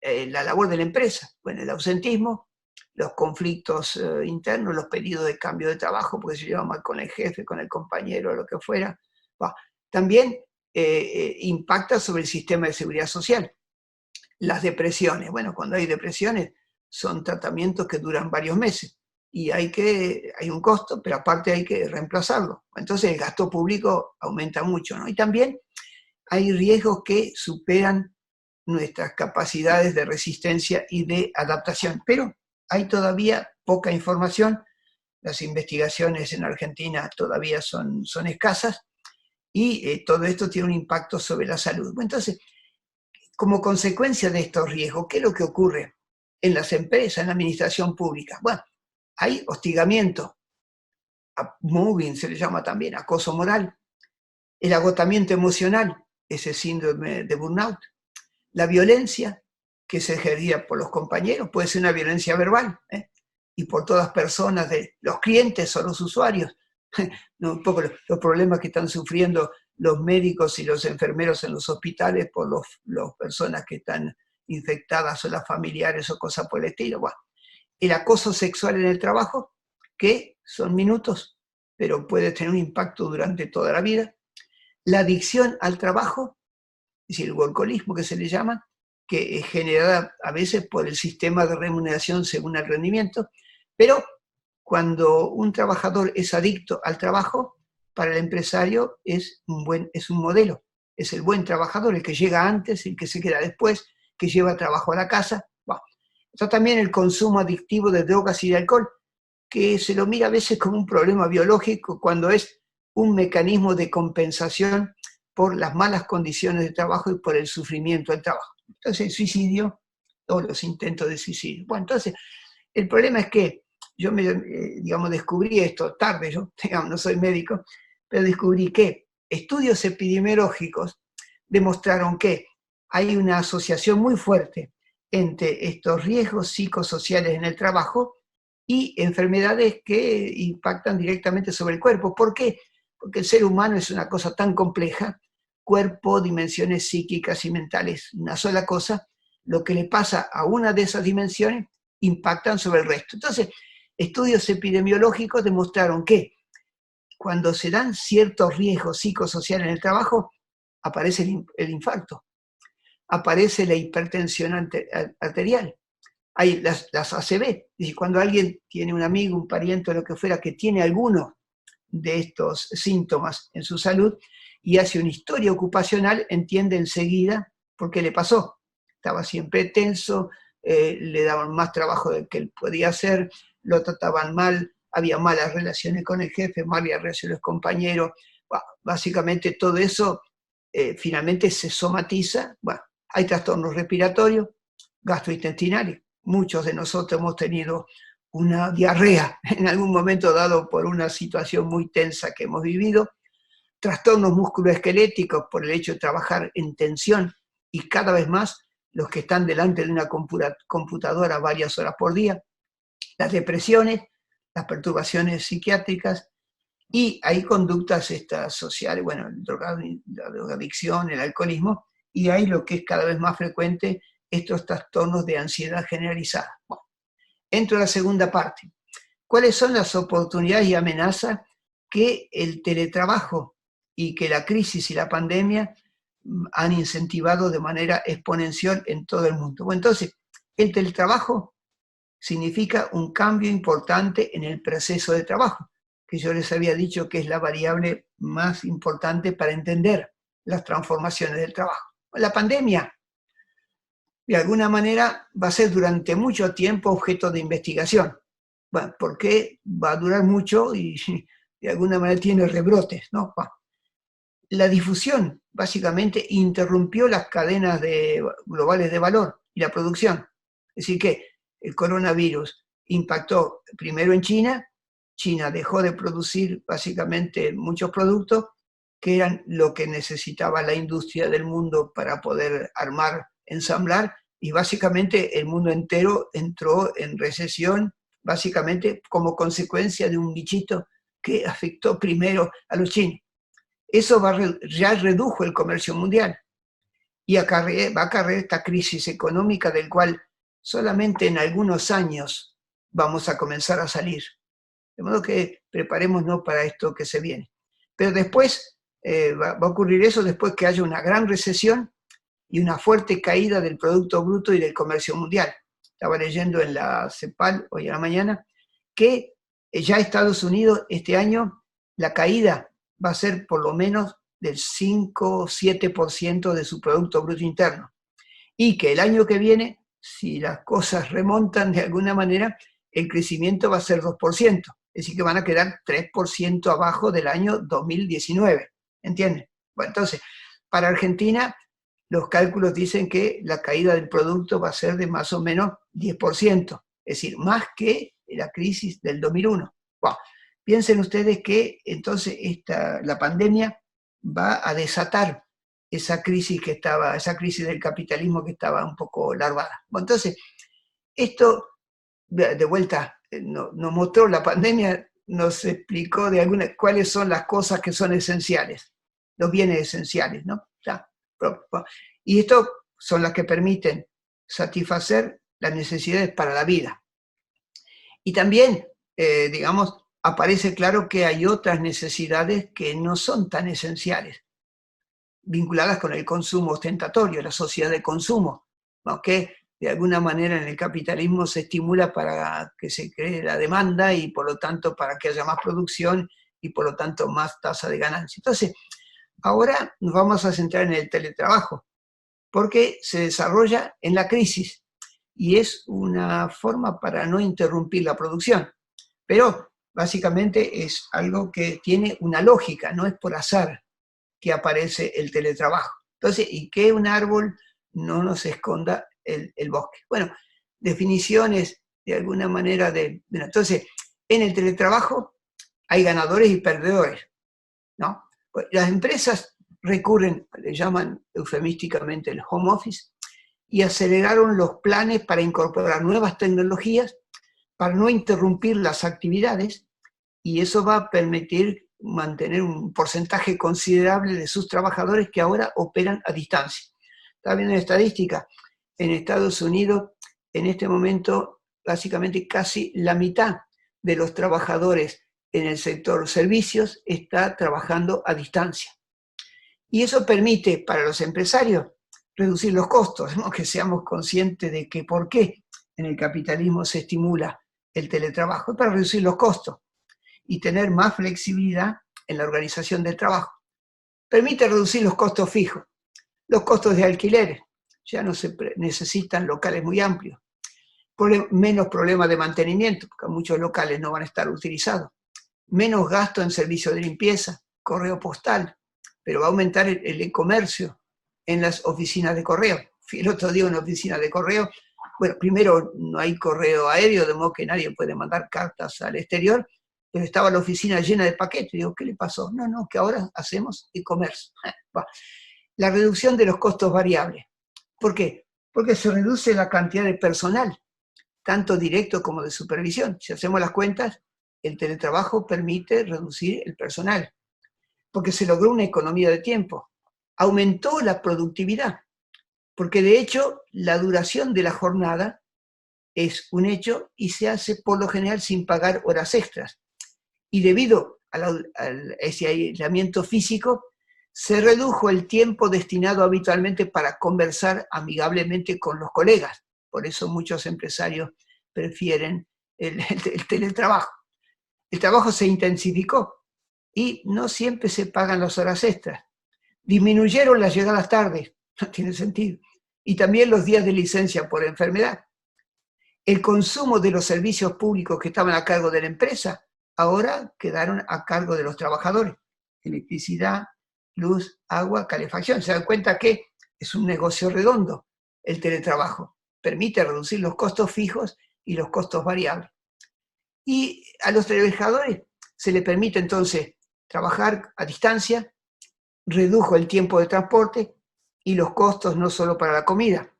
la labor de la empresa. Bueno, el ausentismo, los conflictos internos, los pedidos de cambio de trabajo, porque se lleva mal con el jefe, con el compañero, lo que fuera. También impacta sobre el sistema de seguridad social. Las depresiones, bueno, cuando hay depresiones son tratamientos que duran varios meses y hay un costo, pero aparte hay que reemplazarlo. Entonces el gasto público aumenta mucho, ¿no? Y también hay riesgos que superan nuestras capacidades de resistencia y de adaptación, pero hay todavía poca información, las investigaciones en Argentina todavía son escasas, y todo esto tiene un impacto sobre la salud. Entonces, como consecuencia de estos riesgos, ¿qué es lo que ocurre en las empresas, en la administración pública? Bueno, hay hostigamiento, mobbing se le llama también, acoso moral, el agotamiento emocional, ese síndrome de burnout, la violencia que se ejercía por los compañeros, puede ser una violencia verbal, y por todas personas, de los clientes o los usuarios, no, un poco los problemas que están sufriendo los médicos y los enfermeros en los hospitales por las personas que están infectadas o las familiares o cosas por el estilo. Bueno, el acoso sexual en el trabajo, que son minutos, pero puede tener un impacto durante toda la vida. La adicción al trabajo, es decir, el workoholismo que se le llama, que es generada a veces por el sistema de remuneración según el rendimiento, pero cuando un trabajador es adicto al trabajo, para el empresario es un modelo, es el buen trabajador, el que llega antes, el que se queda después, que lleva trabajo a la casa. Bueno, está también el consumo adictivo de drogas y de alcohol, que se lo mira a veces como un problema biológico cuando es un mecanismo de compensación por las malas condiciones de trabajo y por el sufrimiento del trabajo. Entonces el suicidio o los intentos de suicidio. Bueno, entonces el problema es que yo descubrí esto tarde, yo no soy médico, pero descubrí que estudios epidemiológicos demostraron que hay una asociación muy fuerte entre estos riesgos psicosociales en el trabajo y enfermedades que impactan directamente sobre el cuerpo. ¿Por qué? Porque el ser humano es una cosa tan compleja, cuerpo, dimensiones psíquicas y mentales, una sola cosa, lo que le pasa a una de esas dimensiones impactan sobre el resto. Entonces, estudios epidemiológicos demostraron que cuando se dan ciertos riesgos psicosociales en el trabajo, aparece el infarto, aparece la hipertensión arterial, hay las ACV, y cuando alguien tiene un amigo, un pariente o lo que fuera que tiene alguno de estos síntomas en su salud y hace una historia ocupacional, entiende enseguida por qué le pasó. Estaba siempre tenso, le daban más trabajo del que él podía hacer, lo trataban mal, había malas relaciones con el jefe, malas relaciones con los compañeros. Bueno, básicamente todo eso finalmente se somatiza. Bueno, hay trastornos respiratorios, gastrointestinales. Muchos de nosotros hemos tenido una diarrea en algún momento dado por una situación muy tensa que hemos vivido. Trastornos musculoesqueléticos por el hecho de trabajar en tensión y cada vez más los que están delante de una computadora varias horas por día. Las depresiones, las perturbaciones psiquiátricas, y hay conductas estas sociales, bueno, la drogadicción, el alcoholismo, y hay lo que es cada vez más frecuente, estos trastornos de ansiedad generalizada. Bueno, entro a la segunda parte. ¿Cuáles son las oportunidades y amenazas que el teletrabajo y que la crisis y la pandemia han incentivado de manera exponencial en todo el mundo? Bueno, entonces, el teletrabajo significa un cambio importante en el proceso de trabajo, que yo les había dicho que es la variable más importante para entender las transformaciones del trabajo. La pandemia, de alguna manera, va a ser durante mucho tiempo objeto de investigación. Bueno, porque va a durar mucho y de alguna manera tiene rebrotes, ¿no? Bueno, la difusión básicamente interrumpió las cadenas globales de valor y la producción. Es decir, que el coronavirus impactó primero en China. China dejó de producir básicamente muchos productos que eran lo que necesitaba la industria del mundo para poder armar, ensamblar, y básicamente el mundo entero entró en recesión, básicamente como consecuencia de un bichito que afectó primero a los chinos. Eso ya redujo el comercio mundial y va a acarrear esta crisis económica del cual solamente en algunos años vamos a comenzar a salir. De modo que preparémonos para esto que se viene. Pero después va a ocurrir eso después que haya una gran recesión y una fuerte caída del Producto Bruto y del comercio mundial. Estaba leyendo en la CEPAL hoy a la mañana que ya Estados Unidos este año la caída va a ser por lo menos del 5 o 7% de su Producto Bruto Interno. Y que el año que viene, si las cosas remontan de alguna manera, el crecimiento va a ser 2%. Es decir, que van a quedar 3% abajo del año 2019. ¿Entienden? Bueno, entonces, para Argentina, los cálculos dicen que la caída del producto va a ser de más o menos 10%. Es decir, más que la crisis del 2001. Bueno, piensen ustedes que entonces la pandemia va a desatar esa crisis del capitalismo que estaba un poco larvada. Bueno, entonces, esto, de vuelta, nos mostró la pandemia, nos explicó cuáles son las cosas que son esenciales, los bienes esenciales, ¿no? Y esto son las que permiten satisfacer las necesidades para la vida. Y también, digamos, aparece claro que hay otras necesidades que no son tan esenciales, vinculadas con el consumo ostentatorio, la sociedad de consumo, ¿no? Que de alguna manera en el capitalismo se estimula para que se cree la demanda y por lo tanto para que haya más producción y por lo tanto más tasa de ganancia. Entonces, ahora nos vamos a centrar en el teletrabajo, porque se desarrolla en la crisis y es una forma para no interrumpir la producción. Pero básicamente es algo que tiene una lógica, no es por azar que aparece el teletrabajo. Entonces, y que un árbol no nos esconda el bosque. Bueno, definiciones de alguna manera entonces, en el teletrabajo hay ganadores y perdedores, ¿no? Pues las empresas recurren, le llaman eufemísticamente el home office, y aceleraron los planes para incorporar nuevas tecnologías, para no interrumpir las actividades, y eso va a permitir mantener un porcentaje considerable de sus trabajadores que ahora operan a distancia. Está viendo en estadística, en Estados Unidos, en este momento, básicamente casi la mitad de los trabajadores en el sector servicios está trabajando a distancia. Y eso permite para los empresarios reducir los costos, ¿no? Que seamos conscientes de que por qué en el capitalismo se estimula el teletrabajo, para reducir los costos y tener más flexibilidad en la organización del trabajo. Permite reducir los costos fijos, los costos de alquileres, ya no se necesitan locales muy amplios, menos problemas de mantenimiento, porque muchos locales no van a estar utilizados, menos gasto en servicios de limpieza, correo postal, pero va a aumentar el e-comercio en las oficinas de correo. Fui el otro día a una oficina de correo, bueno, primero no hay correo aéreo, de modo que nadie puede mandar cartas al exterior, pero estaba la oficina llena de paquetes. Digo, ¿qué le pasó? No, que ahora hacemos e-commerce. La reducción de los costos variables. ¿Por qué? Porque se reduce la cantidad de personal, tanto directo como de supervisión. Si hacemos las cuentas, el teletrabajo permite reducir el personal, porque se logró una economía de tiempo. Aumentó la productividad, porque de hecho la duración de la jornada es un hecho y se hace por lo general sin pagar horas extras. Y debido a ese aislamiento físico, se redujo el tiempo destinado habitualmente para conversar amigablemente con los colegas. Por eso muchos empresarios prefieren el teletrabajo. El trabajo se intensificó y no siempre se pagan las horas extras. Disminuyeron las llegadas tardes, no tiene sentido, y también los días de licencia por enfermedad. El consumo de los servicios públicos que estaban a cargo de la empresa ahora quedaron a cargo de los trabajadores. Electricidad, luz, agua, calefacción. Se dan cuenta que es un negocio redondo el teletrabajo. Permite reducir los costos fijos y los costos variables. Y a los trabajadores se les permite entonces trabajar a distancia, redujo el tiempo de transporte y los costos no solo para la comida,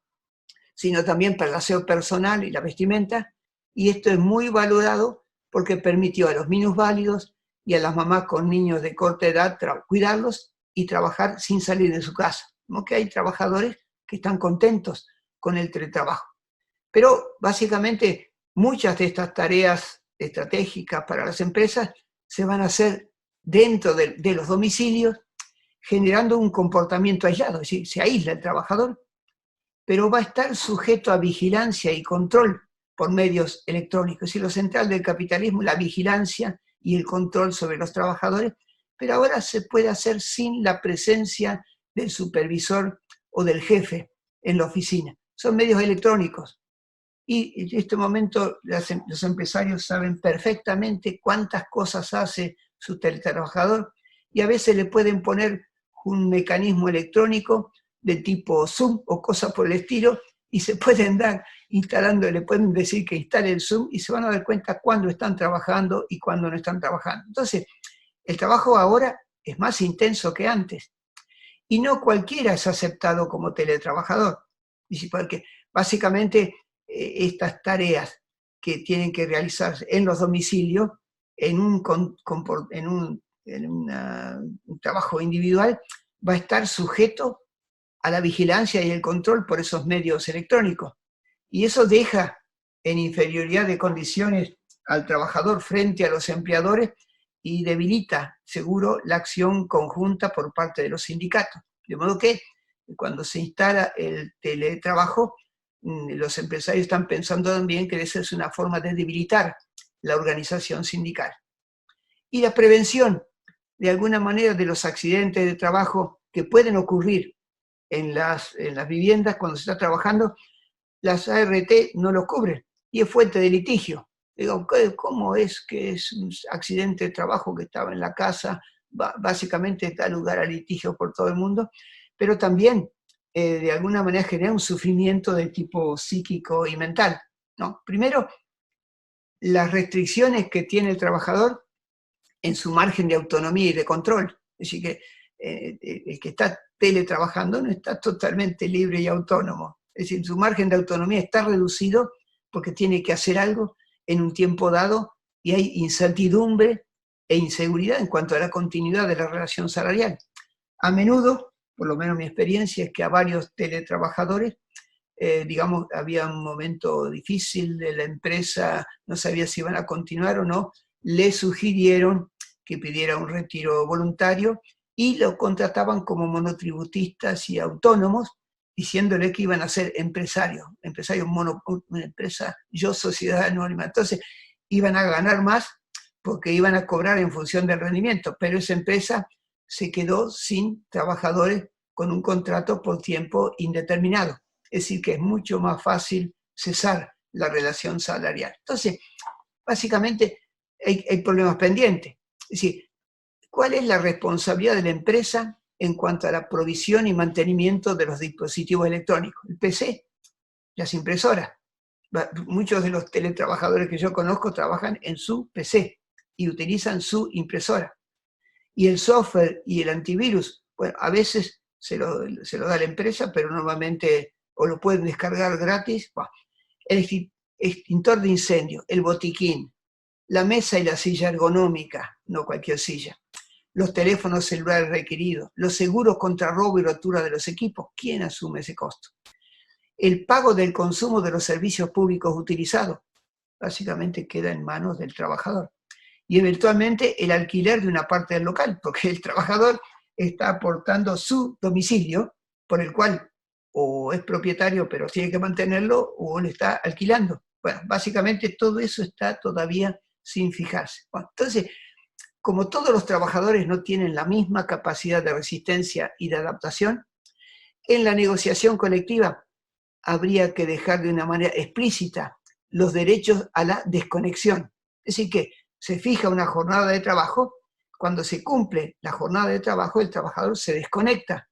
sino también para el aseo personal y la vestimenta, y esto es muy valorado porque permitió a los minusválidos y a las mamás con niños de corta edad cuidarlos y trabajar sin salir de su casa. ¿No? Que hay trabajadores que están contentos con el teletrabajo. Pero básicamente muchas de estas tareas estratégicas para las empresas se van a hacer dentro de los domicilios, generando un comportamiento aislado, es decir, se aísla el trabajador, pero va a estar sujeto a vigilancia y control por medios electrónicos. Es decir, lo central del capitalismo, la vigilancia y el control sobre los trabajadores, pero ahora se puede hacer sin la presencia del supervisor o del jefe en la oficina. Son medios electrónicos. Y en este momento los empresarios saben perfectamente cuántas cosas hace su teletrabajador y a veces le pueden poner un mecanismo electrónico de tipo Zoom o cosas por el estilo y se pueden dar instalando, le pueden decir que instale el Zoom y se van a dar cuenta cuándo están trabajando y cuándo no están trabajando. Entonces, el trabajo ahora es más intenso que antes. Y no cualquiera es aceptado como teletrabajador. Porque básicamente estas tareas que tienen que realizarse en los domicilios, en un trabajo individual, va a estar sujeto a la vigilancia y el control por esos medios electrónicos. Y eso deja en inferioridad de condiciones al trabajador frente a los empleadores y debilita, seguro, la acción conjunta por parte de los sindicatos. De modo que cuando se instala el teletrabajo, los empresarios están pensando también que esa es una forma de debilitar la organización sindical. Y la prevención, de alguna manera, de los accidentes de trabajo que pueden ocurrir en las viviendas cuando se está trabajando, las ART no lo cubren y es fuente de litigio. Digo, ¿cómo es que es un accidente de trabajo que estaba en la casa? Básicamente da lugar a litigio por todo el mundo, pero también de alguna manera genera un sufrimiento de tipo psíquico y mental, ¿no? Primero, las restricciones que tiene el trabajador en su margen de autonomía y de control. Es decir, que el que está teletrabajando no está totalmente libre y autónomo. Es decir, su margen de autonomía está reducido porque tiene que hacer algo en un tiempo dado y hay incertidumbre e inseguridad en cuanto a la continuidad de la relación salarial. A menudo, por lo menos mi experiencia, es que a varios teletrabajadores, digamos, había un momento difícil de la empresa, no sabía si iban a continuar o no, le sugirieron que pidiera un retiro voluntario y lo contrataban como monotributistas y autónomos, diciéndole que iban a ser empresarios, una empresa, yo sociedad anónima. Entonces, iban a ganar más porque iban a cobrar en función del rendimiento, pero esa empresa se quedó sin trabajadores con un contrato por tiempo indeterminado. Es decir, que es mucho más fácil cesar la relación salarial. Entonces, básicamente hay problemas pendientes. Es decir, ¿cuál es la responsabilidad de la empresa en cuanto a la provisión y mantenimiento de los dispositivos electrónicos? El PC, las impresoras. Muchos de los teletrabajadores que yo conozco trabajan en su PC y utilizan su impresora. Y el software y el antivirus, bueno, a veces se lo da la empresa, pero normalmente o lo pueden descargar gratis. Bueno, el extintor de incendio, el botiquín, la mesa y la silla ergonómica, no cualquier silla, los teléfonos celulares requeridos, los seguros contra robo y rotura de los equipos, ¿quién asume ese costo? El pago del consumo de los servicios públicos utilizados, básicamente queda en manos del trabajador. Y eventualmente el alquiler de una parte del local, porque el trabajador está aportando su domicilio, por el cual o es propietario pero tiene que mantenerlo, o le está alquilando. Bueno, básicamente todo eso está todavía sin fijarse. Bueno, entonces, como todos los trabajadores no tienen la misma capacidad de resistencia y de adaptación, en la negociación colectiva habría que dejar de una manera explícita los derechos a la desconexión. Es decir, que se fija una jornada de trabajo, cuando se cumple la jornada de trabajo, el trabajador se desconecta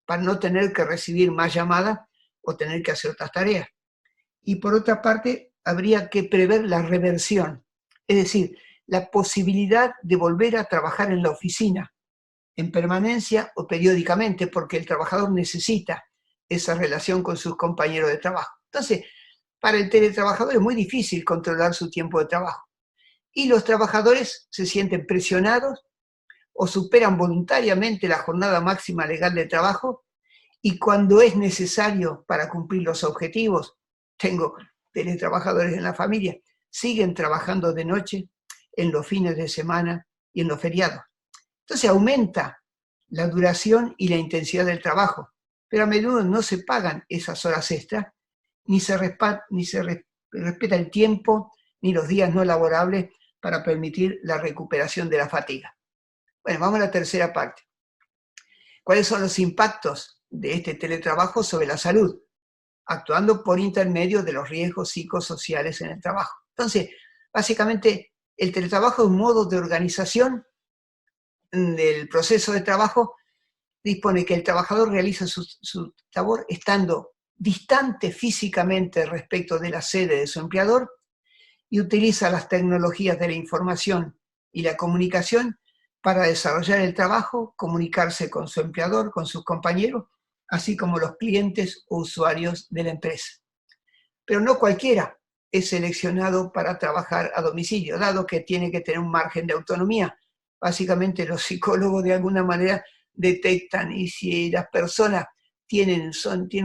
para no tener que recibir más llamadas o tener que hacer otras tareas. Y por otra parte, habría que prever la reversión, es decir, la posibilidad de volver a trabajar en la oficina, en permanencia o periódicamente, porque el trabajador necesita esa relación con sus compañeros de trabajo. Entonces, para el teletrabajador es muy difícil controlar su tiempo de trabajo. Y los trabajadores se sienten presionados o superan voluntariamente la jornada máxima legal de trabajo, y cuando es necesario para cumplir los objetivos, tengo teletrabajadores en la familia, siguen trabajando de noche, en los fines de semana y en los feriados. Entonces aumenta la duración y la intensidad del trabajo, pero a menudo no se pagan esas horas extras, ni se respeta el tiempo, ni los días no laborables para permitir la recuperación de la fatiga. Bueno, vamos a la tercera parte. ¿Cuáles son los impactos de este teletrabajo sobre la salud? Actuando por intermedio de los riesgos psicosociales en el trabajo. Entonces, básicamente, el teletrabajo es un modo de organización del proceso de trabajo, dispone que el trabajador realiza su labor estando distante físicamente respecto de la sede de su empleador y utiliza las tecnologías de la información y la comunicación para desarrollar el trabajo, comunicarse con su empleador, con sus compañeros, así como los clientes o usuarios de la empresa. Pero no cualquiera es seleccionado para trabajar a domicilio, dado que tiene que tener un margen de autonomía. Básicamente los psicólogos de alguna manera detectan, y si las personas tienen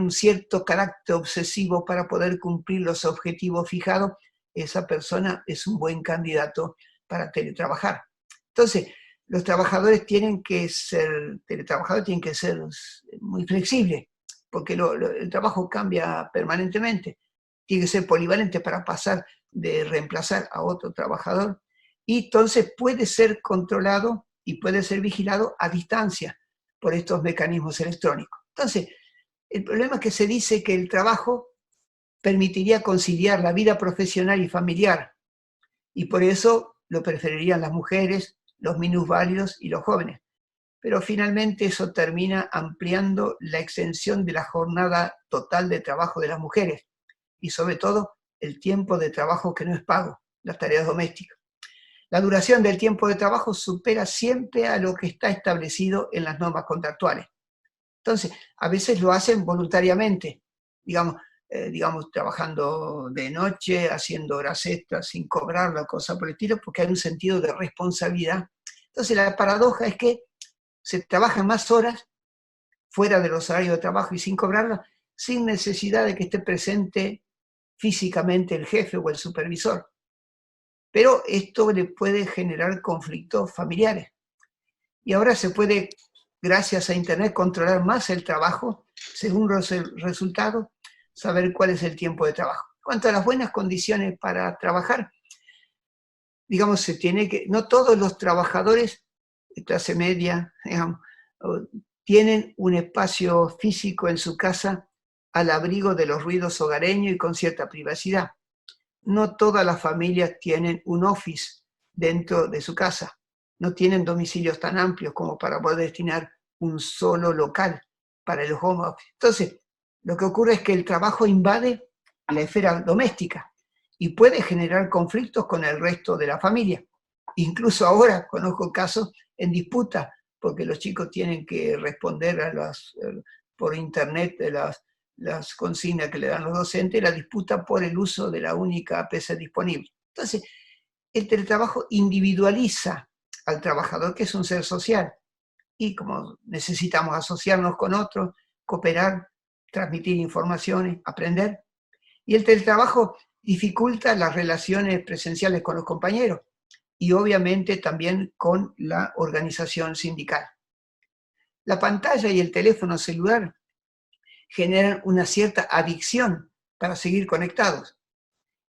un cierto carácter obsesivo para poder cumplir los objetivos fijados, esa persona es un buen candidato para teletrabajar. Entonces, los trabajadores tienen que ser muy flexibles, porque el trabajo cambia permanentemente. Tiene que ser polivalente para pasar de reemplazar a otro trabajador, y entonces puede ser controlado y puede ser vigilado a distancia por estos mecanismos electrónicos. Entonces, el problema es que se dice que el trabajo permitiría conciliar la vida profesional y familiar, y por eso lo preferirían las mujeres, los minusválidos y los jóvenes. Pero finalmente eso termina ampliando la extensión de la jornada total de trabajo de las mujeres, y sobre todo el tiempo de trabajo que no es pago, las tareas domésticas. La duración del tiempo de trabajo supera siempre a lo que está establecido en las normas contractuales. Entonces, a veces lo hacen voluntariamente, digamos, trabajando de noche, haciendo horas extras sin cobrarla, cosa por el estilo, porque hay un sentido de responsabilidad. Entonces, la paradoja es que se trabajan más horas fuera de los horarios de trabajo y sin cobrarla, sin necesidad de que esté presente físicamente el jefe o el supervisor. Pero esto le puede generar conflictos familiares. Y ahora se puede, gracias a Internet, controlar más el trabajo, según los resultados, saber cuál es el tiempo de trabajo. En cuanto a las buenas condiciones para trabajar, digamos, no todos los trabajadores de clase media, digamos, tienen un espacio físico en su casa al abrigo de los ruidos hogareños y con cierta privacidad. No todas las familias tienen un office dentro de su casa, no tienen domicilios tan amplios como para poder destinar un solo local para el home office. Entonces, lo que ocurre es que el trabajo invade la esfera doméstica y puede generar conflictos con el resto de la familia. Incluso ahora conozco casos en disputa, porque los chicos tienen que responder por internet las consignas que le dan los docentes, la disputa por el uso de la única PC disponible. Entonces, el teletrabajo individualiza al trabajador, que es un ser social, y como necesitamos asociarnos con otros, cooperar, transmitir informaciones, aprender, y el teletrabajo dificulta las relaciones presenciales con los compañeros, y obviamente también con la organización sindical. La pantalla y el teléfono celular generan una cierta adicción para seguir conectados.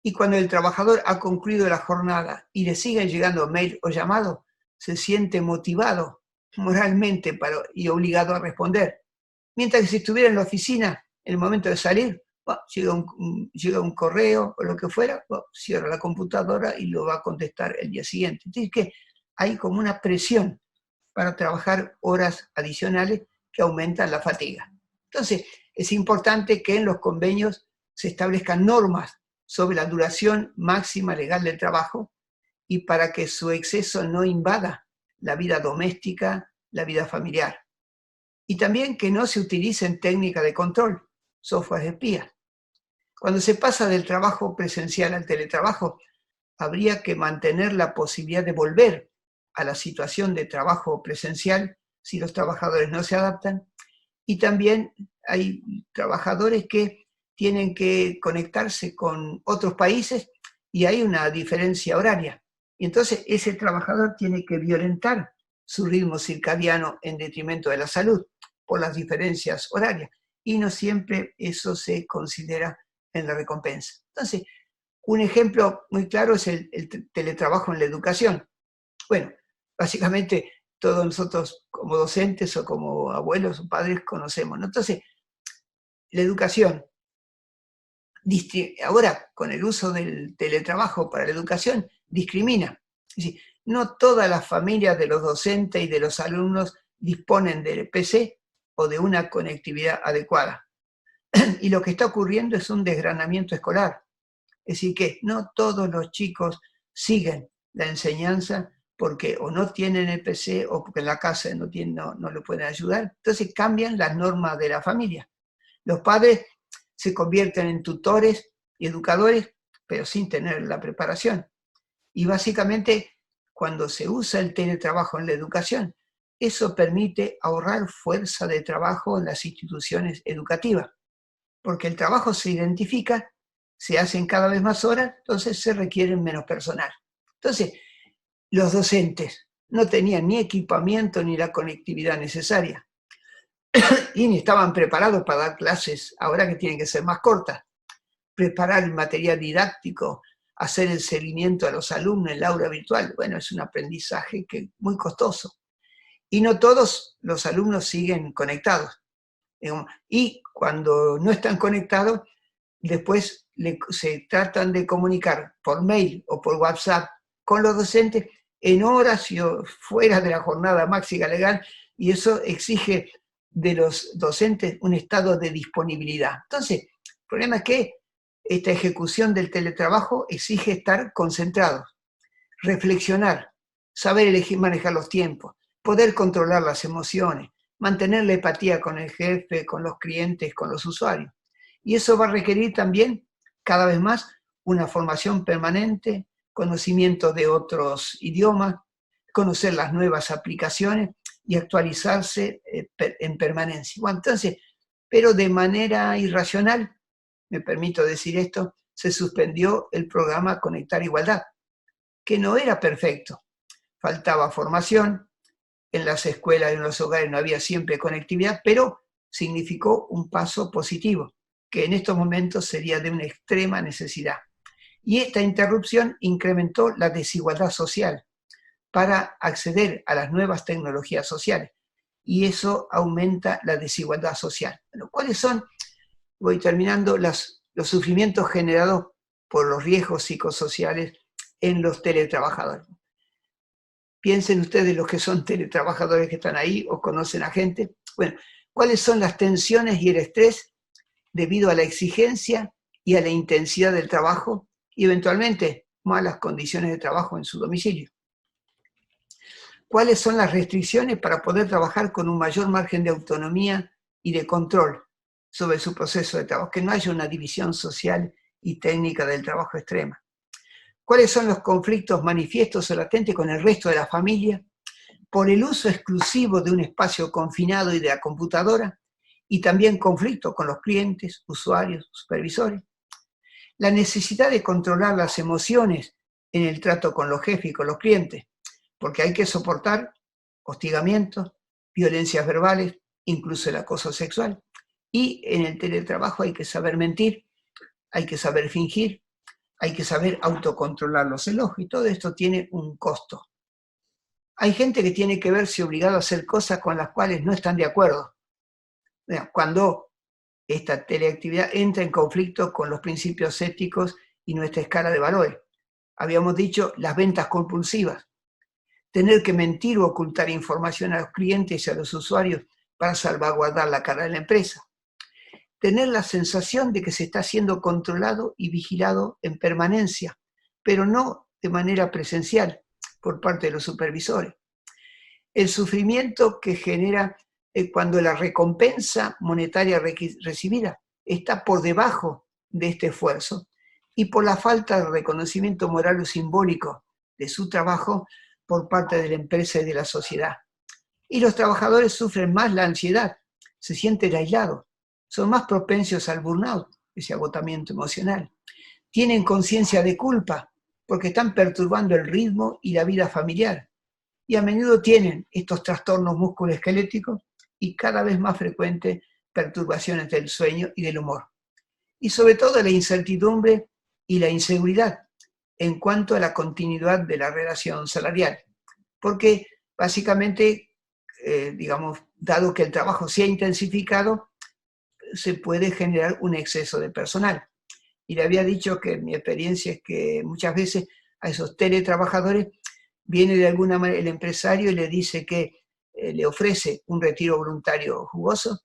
Y cuando el trabajador ha concluido la jornada y le siguen llegando mail o llamados, se siente motivado moralmente y obligado a responder. Mientras que si estuviera en la oficina, en el momento de salir, llega un correo o lo que fuera, cierra la computadora y lo va a contestar el día siguiente. Entonces, que hay como una presión para trabajar horas adicionales que aumentan la fatiga. Entonces, es importante que en los convenios se establezcan normas sobre la duración máxima legal del trabajo y para que su exceso no invada la vida doméstica, la vida familiar. Y también que no se utilicen técnicas de control, software espías. Cuando se pasa del trabajo presencial al teletrabajo, habría que mantener la posibilidad de volver a la situación de trabajo presencial si los trabajadores no se adaptan. Y también hay trabajadores que tienen que conectarse con otros países y hay una diferencia horaria. Y entonces ese trabajador tiene que violentar su ritmo circadiano en detrimento de la salud por las diferencias horarias. Y no siempre eso se considera en la recompensa. Entonces, un ejemplo muy claro es el teletrabajo en la educación. Bueno, básicamente todos nosotros como docentes o como abuelos o padres conocemos, ¿no? Entonces, la educación, ahora con el uso del teletrabajo para la educación, discrimina. Es decir, no todas las familias de los docentes y de los alumnos disponen de PC o de una conectividad adecuada. Y lo que está ocurriendo es un desgranamiento escolar. Es decir, que no todos los chicos siguen la enseñanza porque o no tienen el PC o porque en la casa no le pueden ayudar. Entonces cambian las normas de la familia. Los padres se convierten en tutores y educadores, pero sin tener la preparación. Y básicamente, cuando se usa el teletrabajo en la educación, eso permite ahorrar fuerza de trabajo en las instituciones educativas, porque el trabajo se identifica, se hacen cada vez más horas, entonces se requieren menos personal. Entonces, los docentes no tenían ni equipamiento ni la conectividad necesaria y ni estaban preparados para dar clases ahora que tienen que ser más cortas. Preparar el material didáctico, hacer el seguimiento a los alumnos en el aula virtual, bueno, es un aprendizaje que muy costoso. Y no todos los alumnos siguen conectados. Y cuando no están conectados, después se tratan de comunicar por mail o por WhatsApp con los docentes en horas y fuera de la jornada máxima legal, y eso exige de los docentes un estado de disponibilidad. Entonces, el problema es que esta ejecución del teletrabajo exige estar concentrados, reflexionar, saber elegir, manejar los tiempos, poder controlar las emociones, mantener la empatía con el jefe, con los clientes, con los usuarios. Y eso va a requerir también, cada vez más, una formación permanente, conocimiento de otros idiomas, conocer las nuevas aplicaciones y actualizarse en permanencia. Bueno, entonces, pero de manera irracional, me permito decir esto, se suspendió el programa Conectar Igualdad, que no era perfecto. Faltaba formación, en las escuelas y en los hogares no había siempre conectividad, pero significó un paso positivo, que en estos momentos sería de una extrema necesidad. Y esta interrupción incrementó la desigualdad social para acceder a las nuevas tecnologías sociales, y eso aumenta la desigualdad social. Bueno, ¿cuáles son, voy terminando, los sufrimientos generados por los riesgos psicosociales en los teletrabajadores? Piensen ustedes los que son teletrabajadores que están ahí o conocen a gente. Bueno, ¿cuáles son las tensiones y el estrés debido a la exigencia y a la intensidad del trabajo y eventualmente malas condiciones de trabajo en su domicilio? ¿Cuáles son las restricciones para poder trabajar con un mayor margen de autonomía y de control sobre su proceso de trabajo? Que no haya una división social y técnica del trabajo extrema. ¿Cuáles son los conflictos manifiestos o latentes con el resto de la familia por el uso exclusivo de un espacio confinado y de la computadora? Y también conflictos con los clientes, usuarios, supervisores. La necesidad de controlar las emociones en el trato con los jefes y con los clientes, porque hay que soportar hostigamientos, violencias verbales, incluso el acoso sexual. Y en el teletrabajo hay que saber mentir, hay que saber fingir, hay que saber autocontrolar los elogios, y todo esto tiene un costo. Hay gente que tiene que verse obligado a hacer cosas con las cuales no están de acuerdo. Cuando esta teleactividad entra en conflicto con los principios éticos y nuestra escala de valores. Habíamos dicho las ventas compulsivas. Tener que mentir o ocultar información a los clientes y a los usuarios para salvaguardar la cara de la empresa. Tener la sensación de que se está siendo controlado y vigilado en permanencia, pero no de manera presencial por parte de los supervisores. El sufrimiento que genera cuando la recompensa monetaria recibida está por debajo de este esfuerzo y por la falta de reconocimiento moral o simbólico de su trabajo por parte de la empresa y de la sociedad. Y los trabajadores sufren más la ansiedad, se sienten aislados, son más propensos al burnout, ese agotamiento emocional. Tienen conciencia de culpa porque están perturbando el ritmo y la vida familiar. Y a menudo tienen estos trastornos musculoesqueléticos y cada vez más frecuentes perturbaciones del sueño y del humor. Y sobre todo la incertidumbre y la inseguridad en cuanto a la continuidad de la relación salarial. Porque básicamente, dado que el trabajo se ha intensificado, se puede generar un exceso de personal. Y le había dicho que mi experiencia es que muchas veces a esos teletrabajadores viene de alguna manera el empresario y le dice que le ofrece un retiro voluntario jugoso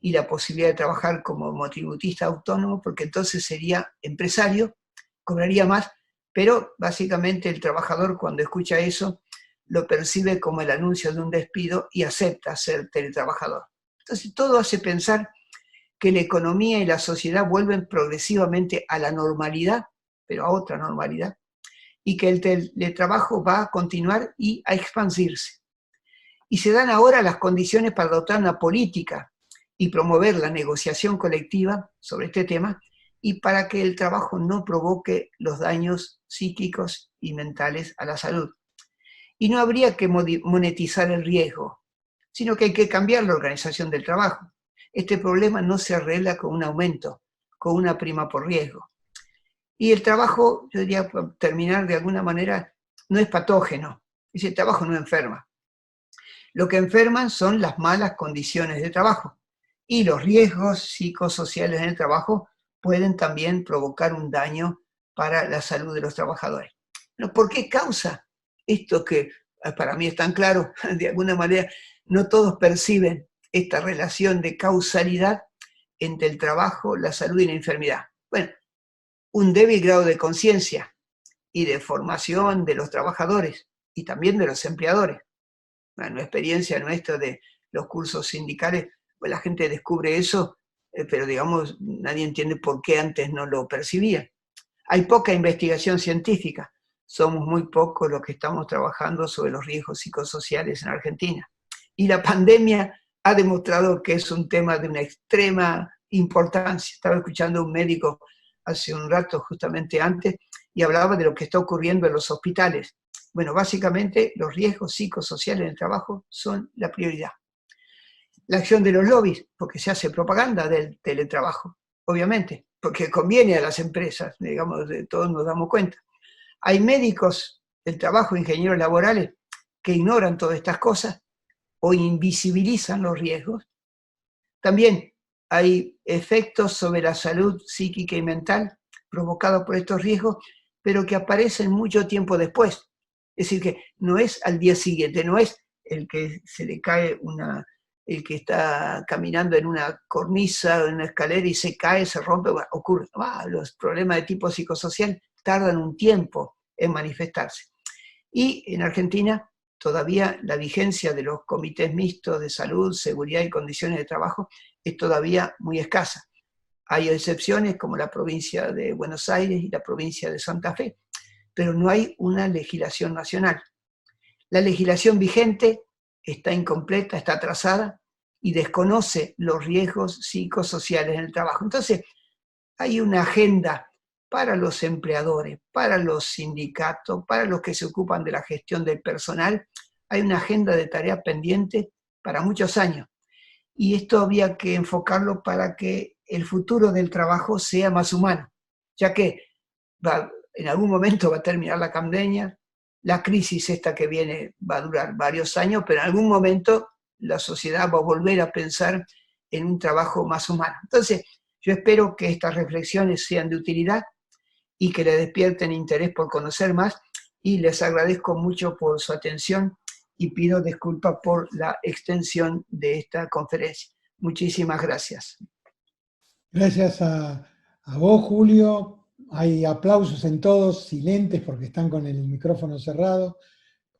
y la posibilidad de trabajar como monotributista autónomo, porque entonces sería empresario, cobraría más, pero básicamente el trabajador cuando escucha eso lo percibe como el anuncio de un despido y acepta ser teletrabajador. Entonces todo hace pensar que la economía y la sociedad vuelven progresivamente a la normalidad, pero a otra normalidad, y que el teletrabajo va a continuar y a expandirse. Y se dan ahora las condiciones para adoptar una política y promover la negociación colectiva sobre este tema, y para que el trabajo no provoque los daños psíquicos y mentales a la salud. Y no habría que monetizar el riesgo, sino que hay que cambiar la organización del trabajo. Este problema no se arregla con un aumento, con una prima por riesgo. Y el trabajo, yo diría, para terminar de alguna manera, no es patógeno, es el trabajo no enferma. Lo que enferman son las malas condiciones de trabajo, y los riesgos psicosociales en el trabajo pueden también provocar un daño para la salud de los trabajadores. ¿Pero por qué causa esto que para mí es tan claro? De alguna manera, no todos perciben esta relación de causalidad entre el trabajo, la salud y la enfermedad. Bueno, un débil grado de conciencia y de formación de los trabajadores y también de los empleadores. Bueno, la experiencia nuestra de los cursos sindicales, pues la gente descubre eso, pero digamos, nadie entiende por qué antes no lo percibía. Hay poca investigación científica, somos muy pocos los que estamos trabajando sobre los riesgos psicosociales en Argentina. Y la pandemia ha demostrado que es un tema de una extrema importancia. Estaba escuchando a un médico hace un rato, justamente antes, y hablaba de lo que está ocurriendo en los hospitales. Bueno, básicamente los riesgos psicosociales en el trabajo son la prioridad. La acción de los lobbies, porque se hace propaganda del teletrabajo, obviamente, porque conviene a las empresas, digamos, de todos nos damos cuenta. Hay médicos del trabajo, ingenieros laborales, que ignoran todas estas cosas o invisibilizan los riesgos. También hay efectos sobre la salud psíquica y mental provocados por estos riesgos, pero que aparecen mucho tiempo después. Es decir, que no es al día siguiente, no es el que se le cae el que está caminando en una cornisa o en una escalera y se cae, se rompe, bueno, ocurre. Los problemas de tipo psicosocial tardan un tiempo en manifestarse. Y en Argentina todavía la vigencia de los comités mixtos de salud, seguridad y condiciones de trabajo es todavía muy escasa. Hay excepciones como la provincia de Buenos Aires y la provincia de Santa Fe, pero no hay una legislación nacional. La legislación vigente está incompleta, está atrasada y desconoce los riesgos psicosociales en el trabajo. Entonces, hay una agenda para los empleadores, para los sindicatos, para los que se ocupan de la gestión del personal. Hay una agenda de tareas pendientes para muchos años. Y esto había que enfocarlo para que el futuro del trabajo sea más humano, ya que en algún momento va a terminar la pandemia, la crisis esta que viene va a durar varios años, pero en algún momento la sociedad va a volver a pensar en un trabajo más humano. Entonces, yo espero que estas reflexiones sean de utilidad y que le despierten interés por conocer más, y les agradezco mucho por su atención y pido disculpas por la extensión de esta conferencia. Muchísimas gracias. Gracias a vos, Julio. Hay aplausos en todos, silentes porque están con el micrófono cerrado.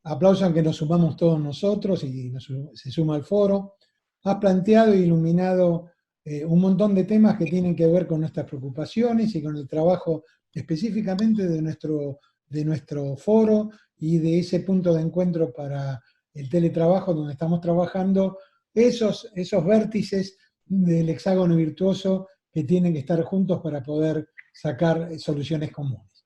Aplausos que nos sumamos todos nosotros y se suma al foro. Has planteado e iluminado un montón de temas que tienen que ver con nuestras preocupaciones y con el trabajo específicamente de nuestro foro y de ese punto de encuentro para el teletrabajo donde estamos trabajando, esos vértices del hexágono virtuoso que tienen que estar juntos para poder sacar soluciones comunes.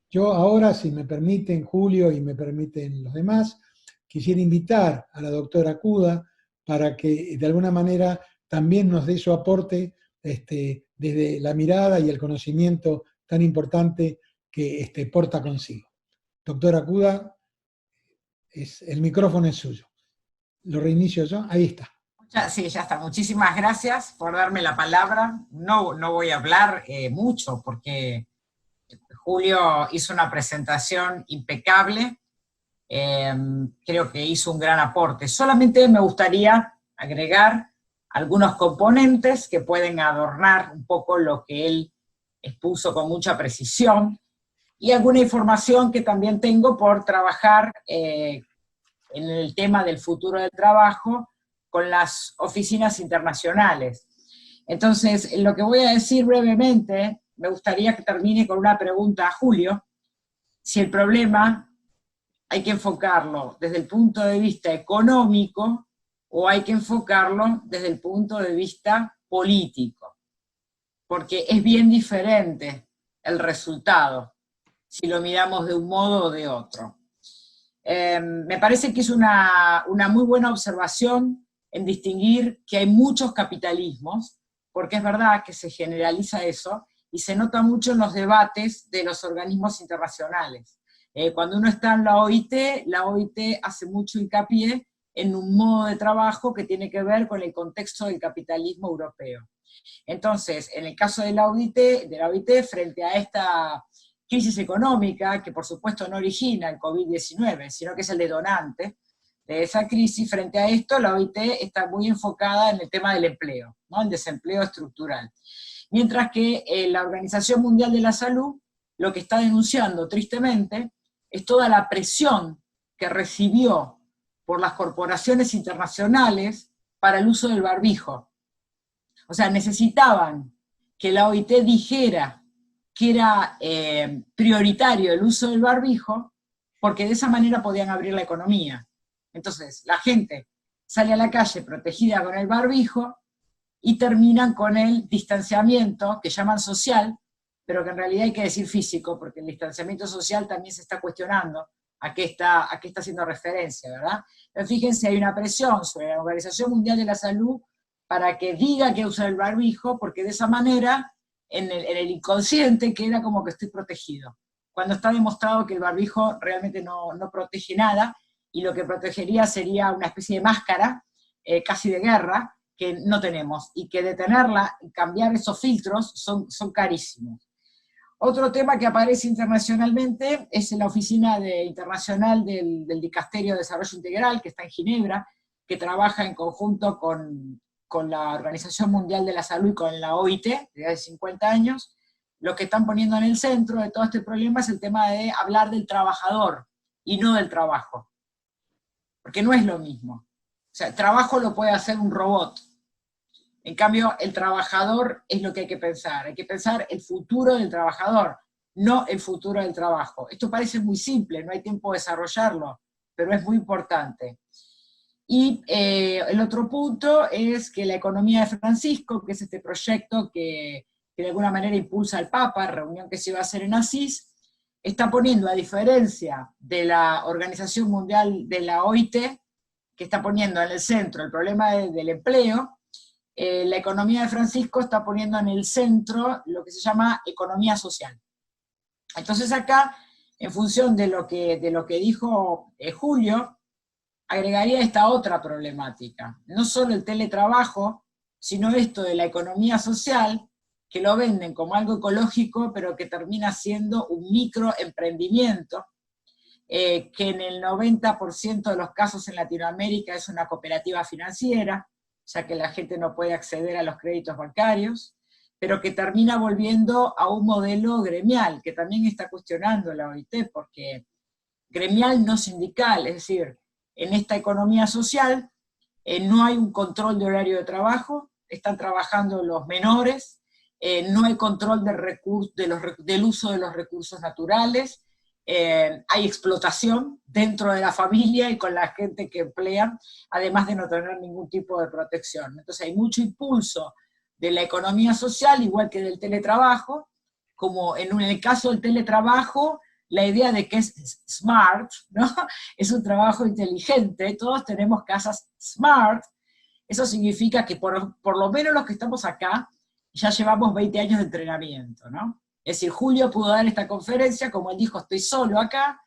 Yo ahora, si me permiten, Julio, y me permiten los demás, quisiera invitar a la doctora Cuda para que de alguna manera también nos dé su aporte desde la mirada y el conocimiento tan importante que porta consigo. Doctora Cuda, el micrófono es suyo. Lo reinicio yo, ahí está. Sí, ya está. Muchísimas gracias por darme la palabra. No voy a hablar mucho porque Julio hizo una presentación impecable. Creo que hizo un gran aporte. Solamente me gustaría agregar algunos componentes que pueden adornar un poco lo que él expuso con mucha precisión, y alguna información que también tengo por trabajar en el tema del futuro del trabajo con las oficinas internacionales. Entonces, lo que voy a decir brevemente, me gustaría que termine con una pregunta a Julio, si el problema hay que enfocarlo desde el punto de vista económico o hay que enfocarlo desde el punto de vista político, porque es bien diferente el resultado si lo miramos de un modo o de otro. Me parece que es una muy buena observación en distinguir que hay muchos capitalismos, porque es verdad que se generaliza eso, y se nota mucho en los debates de los organismos internacionales. Cuando uno está en la OIT hace mucho hincapié en un modo de trabajo que tiene que ver con el contexto del capitalismo europeo. Entonces, en el caso de la OIT, frente a esta crisis económica, que por supuesto no origina el COVID-19, sino que es el detonante de esa crisis, frente a esto la OIT está muy enfocada en el tema del empleo, ¿no? El desempleo estructural. Mientras que la Organización Mundial de la Salud lo que está denunciando tristemente es toda la presión que recibió por las corporaciones internacionales para el uso del barbijo. O sea, necesitaban que la OIT dijera que era prioritario el uso del barbijo, porque de esa manera podían abrir la economía. Entonces, la gente sale a la calle protegida con el barbijo y terminan con el distanciamiento, que llaman social, pero que en realidad hay que decir físico, porque el distanciamiento social también se está cuestionando a qué está haciendo referencia, ¿verdad? Pero fíjense, hay una presión sobre la Organización Mundial de la Salud para que diga que usa el barbijo, porque de esa manera, en el inconsciente, queda como que estoy protegido, cuando está demostrado que el barbijo realmente no protege nada, y lo que protegería sería una especie de máscara, casi de guerra, que no tenemos, y que detenerla y cambiar esos filtros son carísimos. Otro tema que aparece internacionalmente es la Oficina Internacional del Dicasterio de Desarrollo Integral, que está en Ginebra, que trabaja en conjunto con la Organización Mundial de la Salud y con la OIT, desde hace 50 años. Lo que están poniendo en el centro de todo este problema es el tema de hablar del trabajador, y no del trabajo. Porque no es lo mismo. O sea, el trabajo lo puede hacer un robot. En cambio, el trabajador es lo que hay que pensar. Hay que pensar el futuro del trabajador, no el futuro del trabajo. Esto parece muy simple, no hay tiempo de desarrollarlo, pero es muy importante. Y el otro punto es que la economía de Francisco, que es este proyecto que de alguna manera impulsa el Papa, reunión que se iba a hacer en Asís, está poniendo, a diferencia de la Organización Mundial de la OIT, que está poniendo en el centro el problema del empleo, la economía de Francisco está poniendo en el centro lo que se llama economía social. Entonces acá, en función de lo que dijo Julio, agregaría esta otra problemática. No solo el teletrabajo, sino esto de la economía social, que lo venden como algo ecológico, pero que termina siendo un microemprendimiento, que en el 90% de los casos en Latinoamérica es una cooperativa financiera, ya que la gente no puede acceder a los créditos bancarios, pero que termina volviendo a un modelo gremial, que también está cuestionando la OIT, porque gremial no sindical, es decir, en esta economía social no hay un control de horario de trabajo, están trabajando los menores, no hay control del uso de los recursos naturales, hay explotación dentro de la familia y con la gente que emplean, además de no tener ningún tipo de protección. Entonces hay mucho impulso de la economía social, igual que del teletrabajo, como en el caso del teletrabajo, la idea de que es smart, ¿no? Es un trabajo inteligente, todos tenemos casas smart, eso significa que por lo menos los que estamos acá, ya llevamos 20 años de entrenamiento, ¿no? Es decir, Julio pudo dar esta conferencia, como él dijo, estoy solo acá,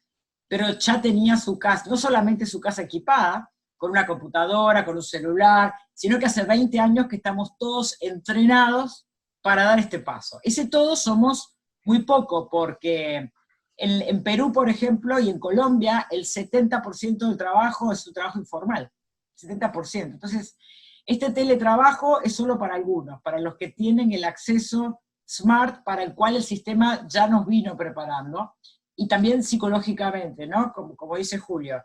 pero ya tenía su casa, no solamente su casa equipada, con una computadora, con un celular, sino que hace 20 años que estamos todos entrenados para dar este paso. Ese todos somos muy poco, porque en Perú, por ejemplo, y en Colombia, el 70% del trabajo es un trabajo informal, 70%. Entonces, Este teletrabajo es solo para algunos, para los que tienen el acceso smart, para el cual el sistema ya nos vino preparando, y también psicológicamente, ¿no? Como dice Julio.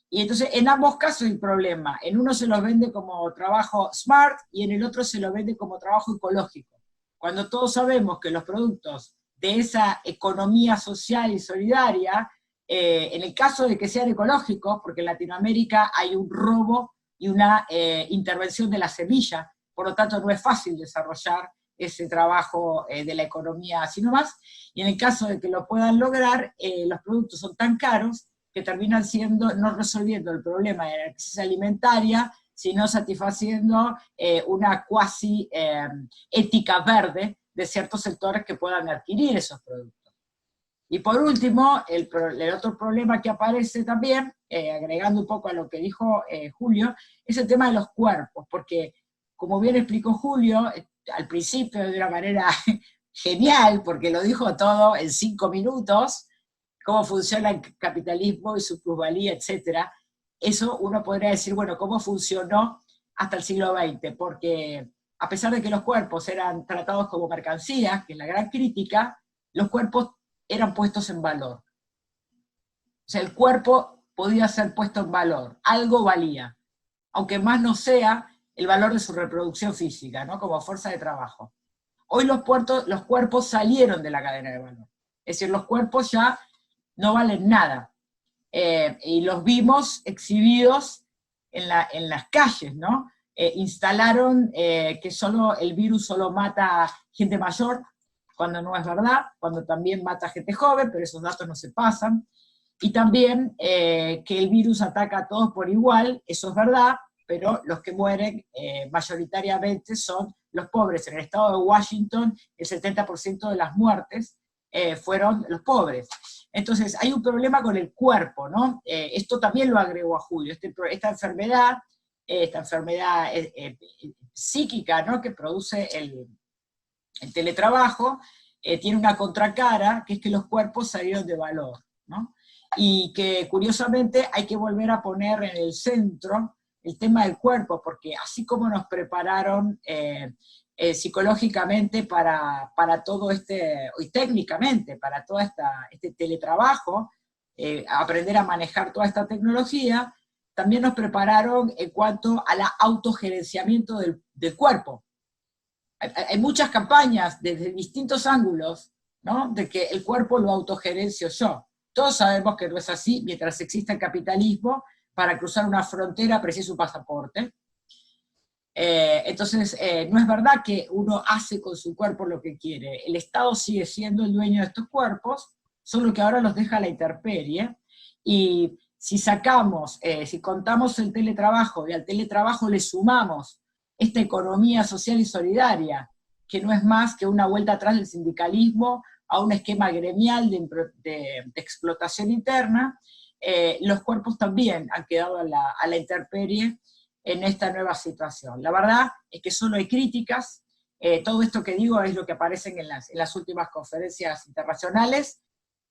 Y entonces, en ambos casos hay problema. En uno se los vende como trabajo smart, y en el otro se lo vende como trabajo ecológico. Cuando todos sabemos que los productos de esa economía social y solidaria, en el caso de que sean ecológicos, porque en Latinoamérica hay un robo y una intervención de la semilla, por lo tanto no es fácil desarrollar ese trabajo de la economía así nomás, y en el caso de que lo puedan lograr, los productos son tan caros que terminan no resolviendo el problema de la crisis alimentaria, sino satisfaciendo una cuasi ética verde de ciertos sectores que puedan adquirir esos productos. Y por último, el otro problema que aparece también, agregando un poco a lo que dijo Julio, es el tema de los cuerpos, porque como bien explicó Julio, al principio de una manera genial, porque lo dijo todo en 5 minutos, cómo funciona el capitalismo y su plusvalía, etc. Eso uno podría decir, bueno, cómo funcionó hasta el siglo XX, porque a pesar de que los cuerpos eran tratados como mercancías, que es la gran crítica, los cuerpos eran puestos en valor. O sea, el cuerpo podía ser puesto en valor, algo valía, aunque más no sea el valor de su reproducción física, ¿no? Como fuerza de trabajo. Hoy los cuerpos salieron de la cadena de valor. Es decir, los cuerpos ya no valen nada. Y los vimos exhibidos en las calles, ¿no? Instalaron que el virus solo mata a gente mayor, cuando no es verdad, cuando también mata a gente joven, pero esos datos no se pasan. Y también que el virus ataca a todos por igual, eso es verdad, pero los que mueren mayoritariamente son los pobres. En el estado de Washington, el 70% de las muertes fueron los pobres. Entonces, hay un problema con el cuerpo, ¿no? Esto también lo agregó a Julio, esta enfermedad psíquica, ¿no? Que produce el teletrabajo, tiene una contracara, que es que los cuerpos salieron de valor, ¿no? Y que curiosamente hay que volver a poner en el centro el tema del cuerpo, porque así como nos prepararon psicológicamente para todo y técnicamente para todo este teletrabajo, aprender a manejar toda esta tecnología, también nos prepararon en cuanto al autogerenciamiento del cuerpo. Hay muchas campañas desde distintos ángulos, ¿no? De que el cuerpo lo autogerencio yo. Todos sabemos que no es así, mientras exista el capitalismo, para cruzar una frontera precisa un pasaporte. Entonces, no es verdad que uno hace con su cuerpo lo que quiere. El Estado sigue siendo el dueño de estos cuerpos, solo que ahora los deja a la intemperie, y si contamos el teletrabajo, y al teletrabajo le sumamos esta economía social y solidaria, que no es más que una vuelta atrás del sindicalismo a un esquema gremial de explotación interna, los cuerpos también han quedado a la intemperie en esta nueva situación. La verdad es que solo hay críticas, todo esto que digo es lo que aparece en las últimas conferencias internacionales,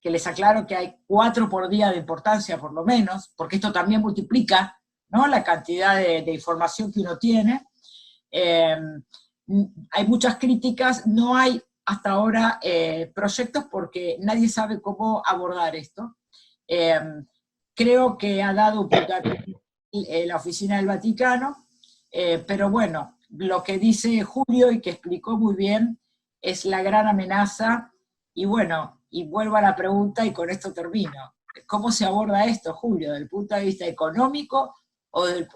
que les aclaro que hay 4 por día de importancia por lo menos, porque esto también multiplica, ¿no?, la cantidad de información que uno tiene. Hay muchas críticas, no hay hasta ahora proyectos porque nadie sabe cómo abordar esto. Creo que ha dado un puntapié la Oficina del Vaticano, pero bueno, lo que dice Julio y que explicó muy bien es la gran amenaza, y bueno, y vuelvo a la pregunta y con esto termino. ¿Cómo se aborda esto, Julio, desde el punto de vista económico o desde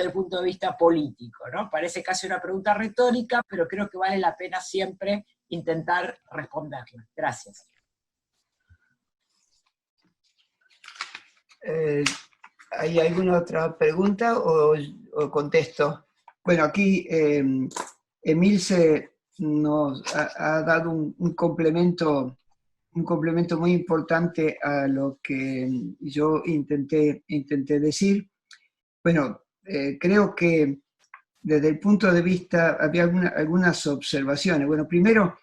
el punto de vista político, ¿no? Parece casi una pregunta retórica, pero creo que vale la pena siempre intentar responderla. Gracias. ¿Hay alguna otra pregunta o contesto? Bueno, aquí Emilce nos ha dado un complemento muy importante a lo que yo intenté decir. Bueno, creo que desde el punto de vista, había algunas observaciones. Bueno, primero,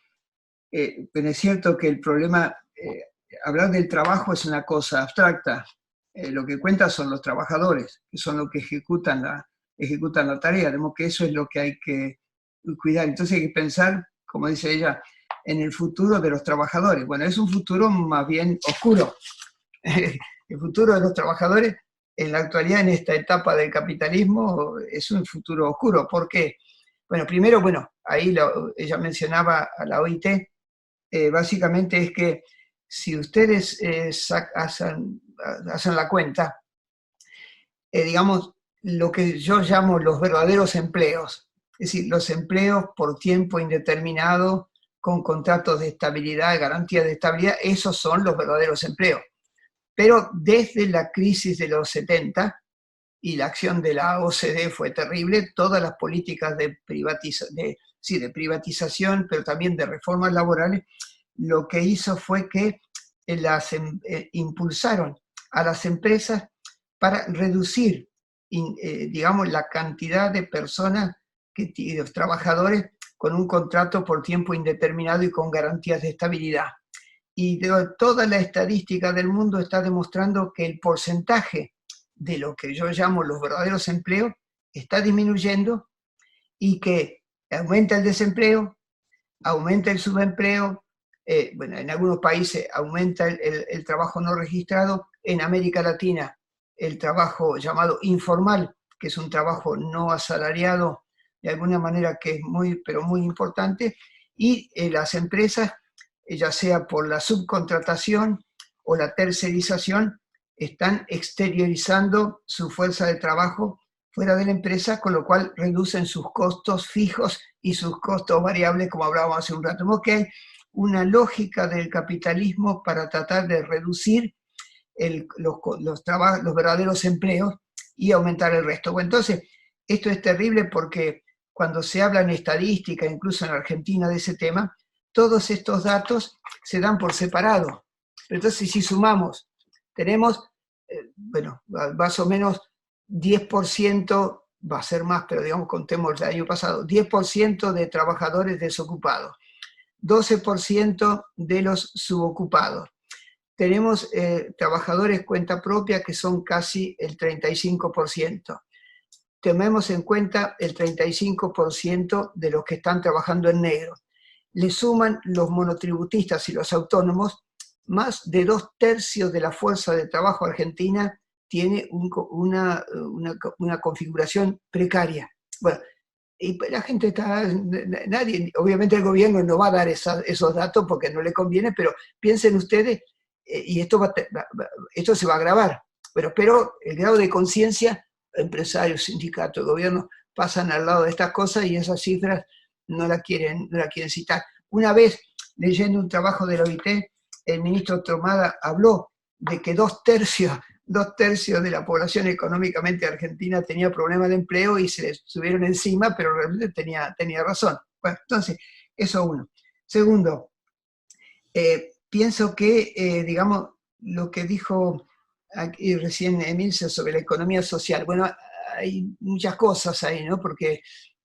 es cierto que el problema, hablar del trabajo es una cosa abstracta. Lo que cuenta son los trabajadores, que son los que ejecutan ejecutan la tarea, de modo que eso es lo que hay que cuidar. Entonces hay que pensar, como dice ella, en el futuro de los trabajadores. Bueno, es un futuro más bien oscuro. El futuro de los trabajadores en la actualidad, en esta etapa del capitalismo, es un futuro oscuro. ¿Por qué? Bueno, primero, ahí ella mencionaba a la OIT, básicamente es que si ustedes hacen la cuenta, digamos, lo que yo llamo los verdaderos empleos, es decir, los empleos por tiempo indeterminado, con contratos de estabilidad, garantías de estabilidad, esos son los verdaderos empleos. Pero desde la crisis de los 70, y la acción de la OCDE fue terrible, todas las políticas de privatización, pero también de reformas laborales, lo que hizo fue que impulsaron a las empresas para reducir, digamos, la cantidad de personas, los trabajadores, con un contrato por tiempo indeterminado y con garantías de estabilidad. Y toda la estadística del mundo está demostrando que el porcentaje de lo que yo llamo los verdaderos empleos está disminuyendo y que aumenta el desempleo, aumenta el subempleo, en algunos países aumenta el trabajo no registrado, en América Latina el trabajo llamado informal, que es un trabajo no asalariado, de alguna manera que es pero muy importante, y las empresas, ya sea por la subcontratación o la tercerización, están exteriorizando su fuerza de trabajo fuera de la empresa, con lo cual reducen sus costos fijos y sus costos variables, como hablábamos hace un rato. Porque hay una lógica del capitalismo para tratar de reducir los verdaderos empleos y aumentar el resto. Bueno, entonces, esto es terrible porque cuando se habla en estadística, incluso en Argentina, de ese tema, todos estos datos se dan por separado. Entonces, si sumamos, tenemos, más o menos 10%, va a ser más, pero digamos, contemos el año pasado, 10% de trabajadores desocupados, 12% de los subocupados. Tenemos trabajadores cuenta propia que son casi el 35%. Tomemos en cuenta el 35% de los que están trabajando en negro. Le suman los monotributistas y los autónomos, más de 2/3 de la fuerza de trabajo argentina tiene una configuración precaria. Bueno, y la gente obviamente el gobierno no va a dar esos datos porque no le conviene, pero piensen ustedes, y esto se va a agravar, pero el grado de conciencia, empresarios, sindicatos, gobierno, pasan al lado de estas cosas y esas cifras no la quieren citar. Una vez, leyendo un trabajo de la OIT, el ministro Tromada habló de que 2/3 de la población económicamente argentina tenía problemas de empleo y se les subieron encima, pero realmente tenía razón. Bueno, entonces, eso uno. Segundo, pienso que, digamos, lo que dijo aquí recién Emilce sobre la economía social, bueno, hay muchas cosas ahí, ¿no? Porque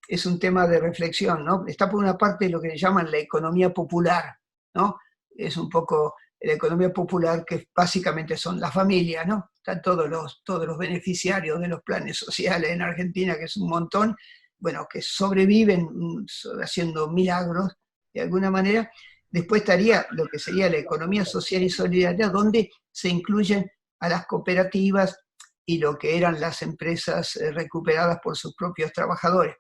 es un tema de reflexión, ¿no? Está por una parte lo que le llaman la economía popular, ¿no? Es un poco la economía popular, que básicamente son las familias, ¿no? Están todos los beneficiarios de los planes sociales en Argentina, que es un montón, bueno, que sobreviven haciendo milagros de alguna manera. Después estaría lo que sería la economía social y solidaria, donde se incluyen a las cooperativas y lo que eran las empresas recuperadas por sus propios trabajadores.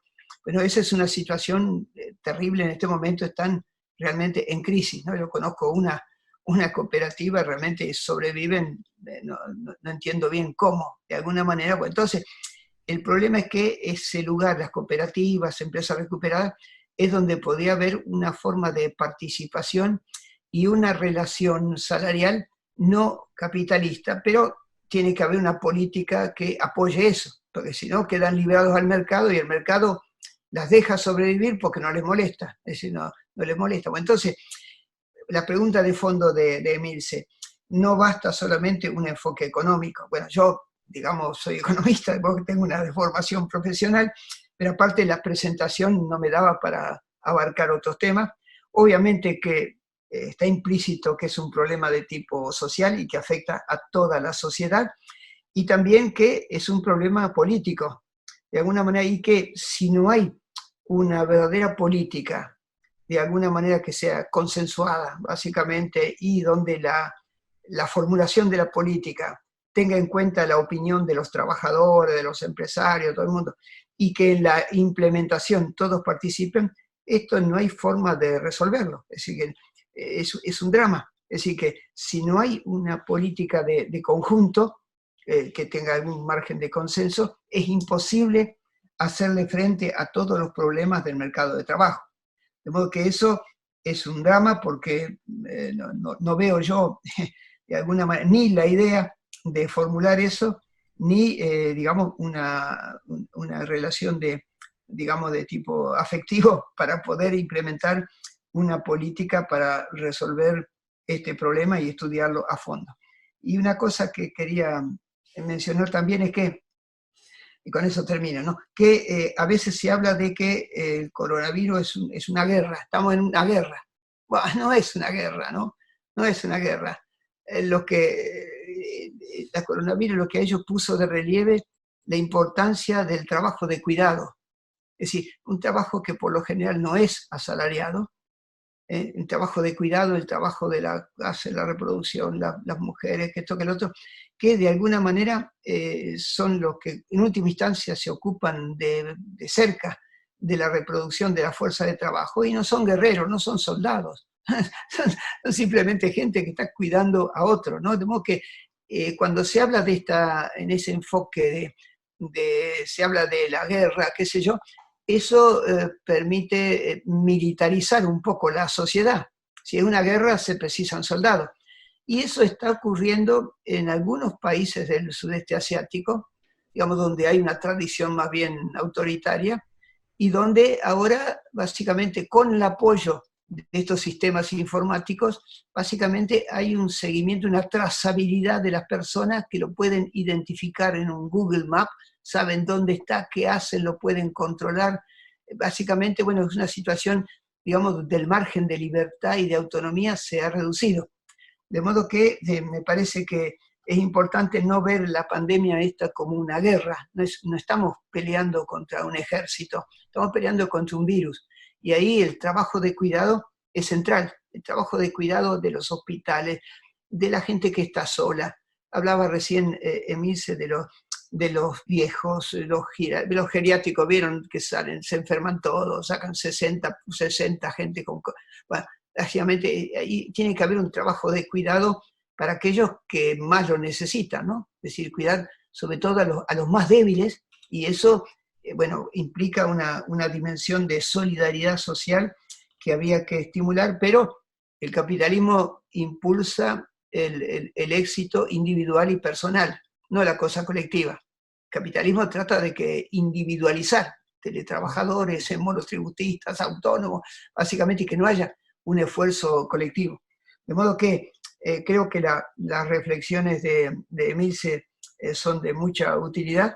Bueno, esa es una situación terrible en este momento, están realmente en crisis, ¿no? Yo conozco una cooperativa, realmente sobreviven, no entiendo bien cómo, de alguna manera. Pues entonces, el problema es que ese lugar, las cooperativas, empresas recuperadas, es donde podría haber una forma de participación y una relación salarial no capitalista, pero tiene que haber una política que apoye eso, porque si no quedan liberados al mercado y el mercado las deja sobrevivir porque no les molesta, es decir, no les molesta. Bueno, entonces, la pregunta de fondo de Emilce, no basta solamente un enfoque económico. Bueno, yo, digamos, soy economista, tengo una formación profesional, pero aparte la presentación no me daba para abarcar otros temas. Obviamente que está implícito que es un problema de tipo social y que afecta a toda la sociedad, y también que es un problema político, de alguna manera, y que si no hay una verdadera política, de alguna manera que sea consensuada, básicamente, y donde la formulación de la política tenga en cuenta la opinión de los trabajadores, de los empresarios, todo el mundo, y que en la implementación todos participen, esto no hay forma de resolverlo. Es decir, que es un drama. Es decir, que si no hay una política de conjunto que tenga algún margen de consenso, es imposible hacerle frente a todos los problemas del mercado de trabajo. De modo que eso es un drama porque no veo yo, de alguna manera, ni la idea de formular eso, ni, digamos, una relación digamos, de tipo afectivo para poder implementar una política para resolver este problema y estudiarlo a fondo. Y una cosa que quería mencionar también es que, y con eso termino, ¿no? Que a veces se habla de que el coronavirus es una guerra, estamos en una guerra. Bueno, no es una guerra, ¿no? No es una guerra. La coronavirus lo que a ellos puso de relieve la importancia del trabajo de cuidado. Es decir, un trabajo que por lo general no es asalariado, el trabajo de cuidado, el trabajo de la reproducción, las mujeres, que esto, que lo otro, que de alguna manera son los que en última instancia se ocupan de cerca de la reproducción de la fuerza de trabajo, y no son guerreros, no son soldados, son simplemente gente que está cuidando a otro, ¿no? De modo que cuando se habla en ese enfoque se habla de la guerra, qué sé yo, eso permite militarizar un poco la sociedad. Si hay una guerra, se precisan soldados. Y eso está ocurriendo en algunos países del sudeste asiático, digamos, donde hay una tradición más bien autoritaria, y donde ahora, básicamente, con el apoyo de estos sistemas informáticos, básicamente hay un seguimiento, una trazabilidad de las personas que lo pueden identificar en un Google Maps, saben dónde está, qué hacen, lo pueden controlar. Básicamente, bueno, es una situación, digamos, del margen de libertad y de autonomía se ha reducido. De modo que me parece que es importante no ver la pandemia esta como una guerra. No estamos peleando contra un ejército, estamos peleando contra un virus. Y ahí el trabajo de cuidado es central, el trabajo de cuidado de los hospitales, de la gente que está sola. Hablaba recién Emilce de los viejos, de los geriátricos, vieron que salen, se enferman todos, sacan 60 gente con... Bueno, básicamente ahí tiene que haber un trabajo de cuidado para aquellos que más lo necesitan, ¿no? Es decir, cuidar sobre todo a los más débiles, y eso, bueno, implica una dimensión de solidaridad social que había que estimular, pero el capitalismo impulsa el éxito individual y personal, no la cosa colectiva. El capitalismo trata de individualizar teletrabajadores, monotributistas, autónomos, básicamente, y que no haya un esfuerzo colectivo. De modo que creo que las reflexiones de Emilce son de mucha utilidad.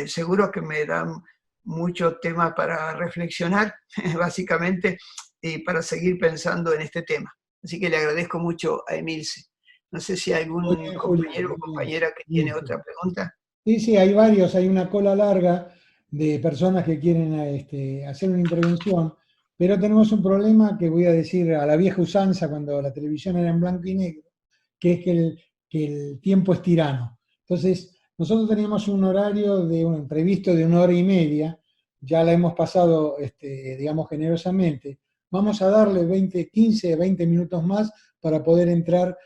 Seguro que me dan mucho tema para reflexionar, básicamente, y para seguir pensando en este tema. Así que le agradezco mucho a Emilce. No sé si hay algún bien, compañero Julio, o compañera que tiene otra pregunta. Sí, hay varios, hay una cola larga de personas que quieren hacer una intervención, pero tenemos un problema que voy a decir a la vieja usanza cuando la televisión era en blanco y negro, que es que el tiempo es tirano. Entonces, nosotros teníamos un horario previsto de 1 hora y media, ya la hemos pasado, digamos, generosamente. Vamos a darle 15, 20 minutos más para poder entrar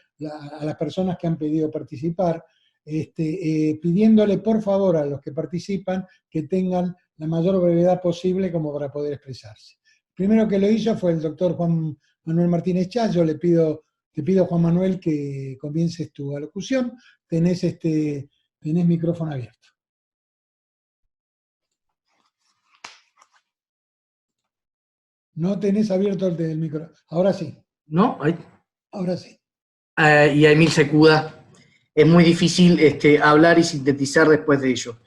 a las personas que han pedido participar, pidiéndole por favor a los que participan que tengan la mayor brevedad posible como para poder expresarse. El primero que lo hizo fue el doctor Juan Manuel Martínez Chas. Yo te pido, Juan Manuel, que comiences tu alocución. Tenés micrófono abierto. No tenés abierto el micrófono. Ahora sí. ¿No? Ahí. Ahora sí. Y a Emil Secuda. Es muy difícil hablar y sintetizar después de ello.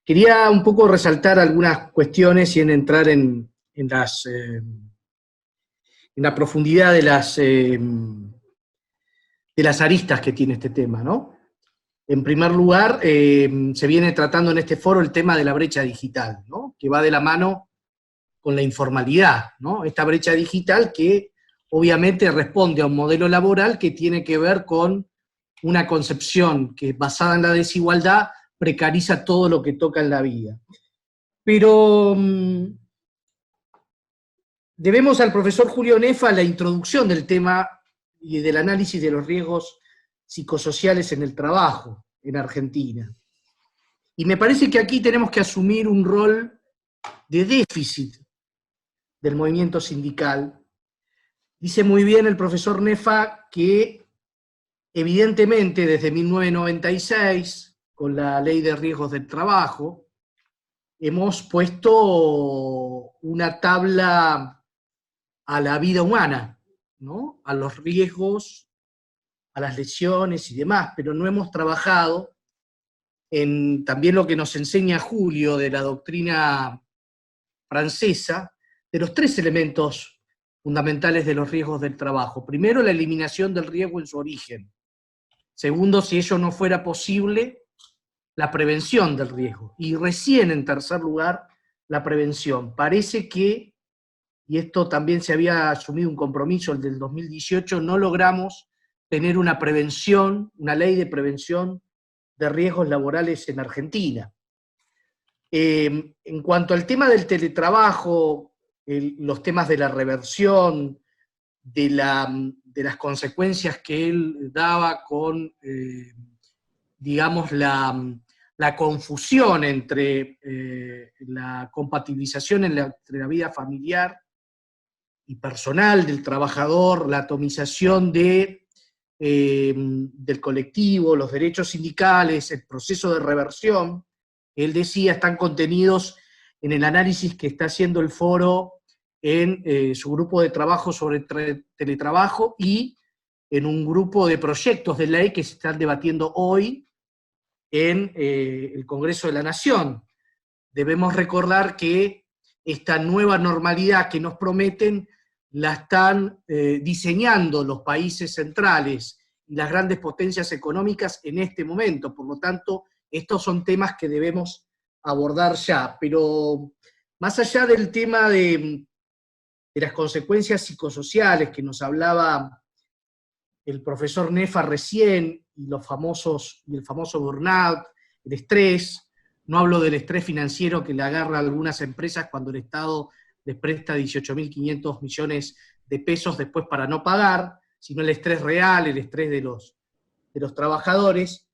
Quería un poco resaltar algunas cuestiones y entrar en la profundidad de las aristas que tiene este tema, ¿no? En primer lugar, se viene tratando en este foro el tema de la brecha digital, ¿no? Que va de la mano con la informalidad, ¿no? Esta brecha digital que obviamente responde a un modelo laboral que tiene que ver con una concepción que, basada en la desigualdad, precariza todo lo que toca en la vida. Pero debemos al profesor Julio Nefa la introducción del tema y del análisis de los riesgos psicosociales en el trabajo en Argentina. Y me parece que aquí tenemos que asumir un rol de déficit del movimiento sindical. Dice muy bien el profesor Nefa que evidentemente desde 1996, con la Ley de Riesgos del Trabajo, hemos puesto una tabla a la vida humana, ¿no? A los riesgos, a las lesiones y demás, pero no hemos trabajado en también lo que nos enseña Julio de la doctrina francesa, de los 3 elementos fundamentales de los riesgos del trabajo. Primero, la eliminación del riesgo en su origen. Segundo, si ello no fuera posible, la prevención del riesgo. Y recién, en tercer lugar, la prevención. Parece que, y esto también se había asumido un compromiso, el del 2018, no logramos tener una prevención, una ley de prevención de riesgos laborales en Argentina. En cuanto al tema del teletrabajo, los temas de la reversión, de las consecuencias que él daba con, digamos, la confusión entre la compatibilización entre la vida familiar y personal del trabajador, la atomización del colectivo, los derechos sindicales, el proceso de reversión, él decía, están contenidos en el análisis que está haciendo el foro en su grupo de trabajo sobre teletrabajo y en un grupo de proyectos de ley que se están debatiendo hoy en el Congreso de la Nación. Debemos recordar que esta nueva normalidad que nos prometen la están diseñando los países centrales y las grandes potencias económicas en este momento. Por lo tanto, estos son temas que debemos abordar ya. Pero más allá del tema de las consecuencias psicosociales que nos hablaba el profesor Nefa recién, y el famoso burnout, el estrés, no hablo del estrés financiero que le agarra a algunas empresas cuando el Estado les presta 18.500 millones de pesos después para no pagar, sino el estrés real, el estrés de los trabajadores.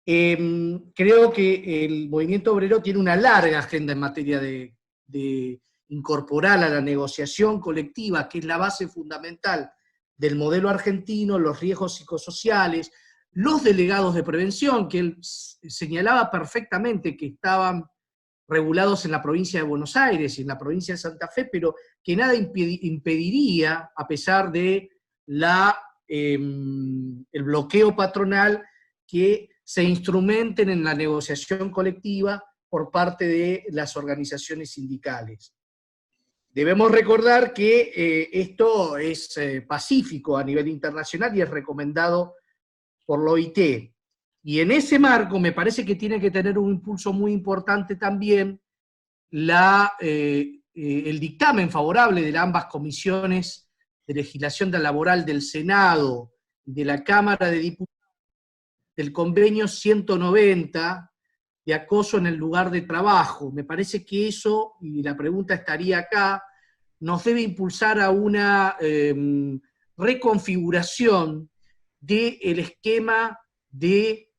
Creo que el movimiento obrero tiene una larga agenda en materia de incorporar a la negociación colectiva, que es la base fundamental del modelo argentino, los riesgos psicosociales, los delegados de prevención, que él señalaba perfectamente que estaban regulados en la provincia de Buenos Aires y en la provincia de Santa Fe, pero que nada impediría, a pesar de el bloqueo patronal, que se instrumenten en la negociación colectiva por parte de las organizaciones sindicales. Debemos recordar que esto es pacífico a nivel internacional y es recomendado por la OIT. Y en ese marco me parece que tiene que tener un impulso muy importante también el dictamen favorable de ambas comisiones de legislación laboral del Senado y de la Cámara de Diputados del convenio 190 de acoso en el lugar de trabajo. Me parece que eso, y la pregunta estaría acá, nos debe impulsar a una reconfiguración del esquema de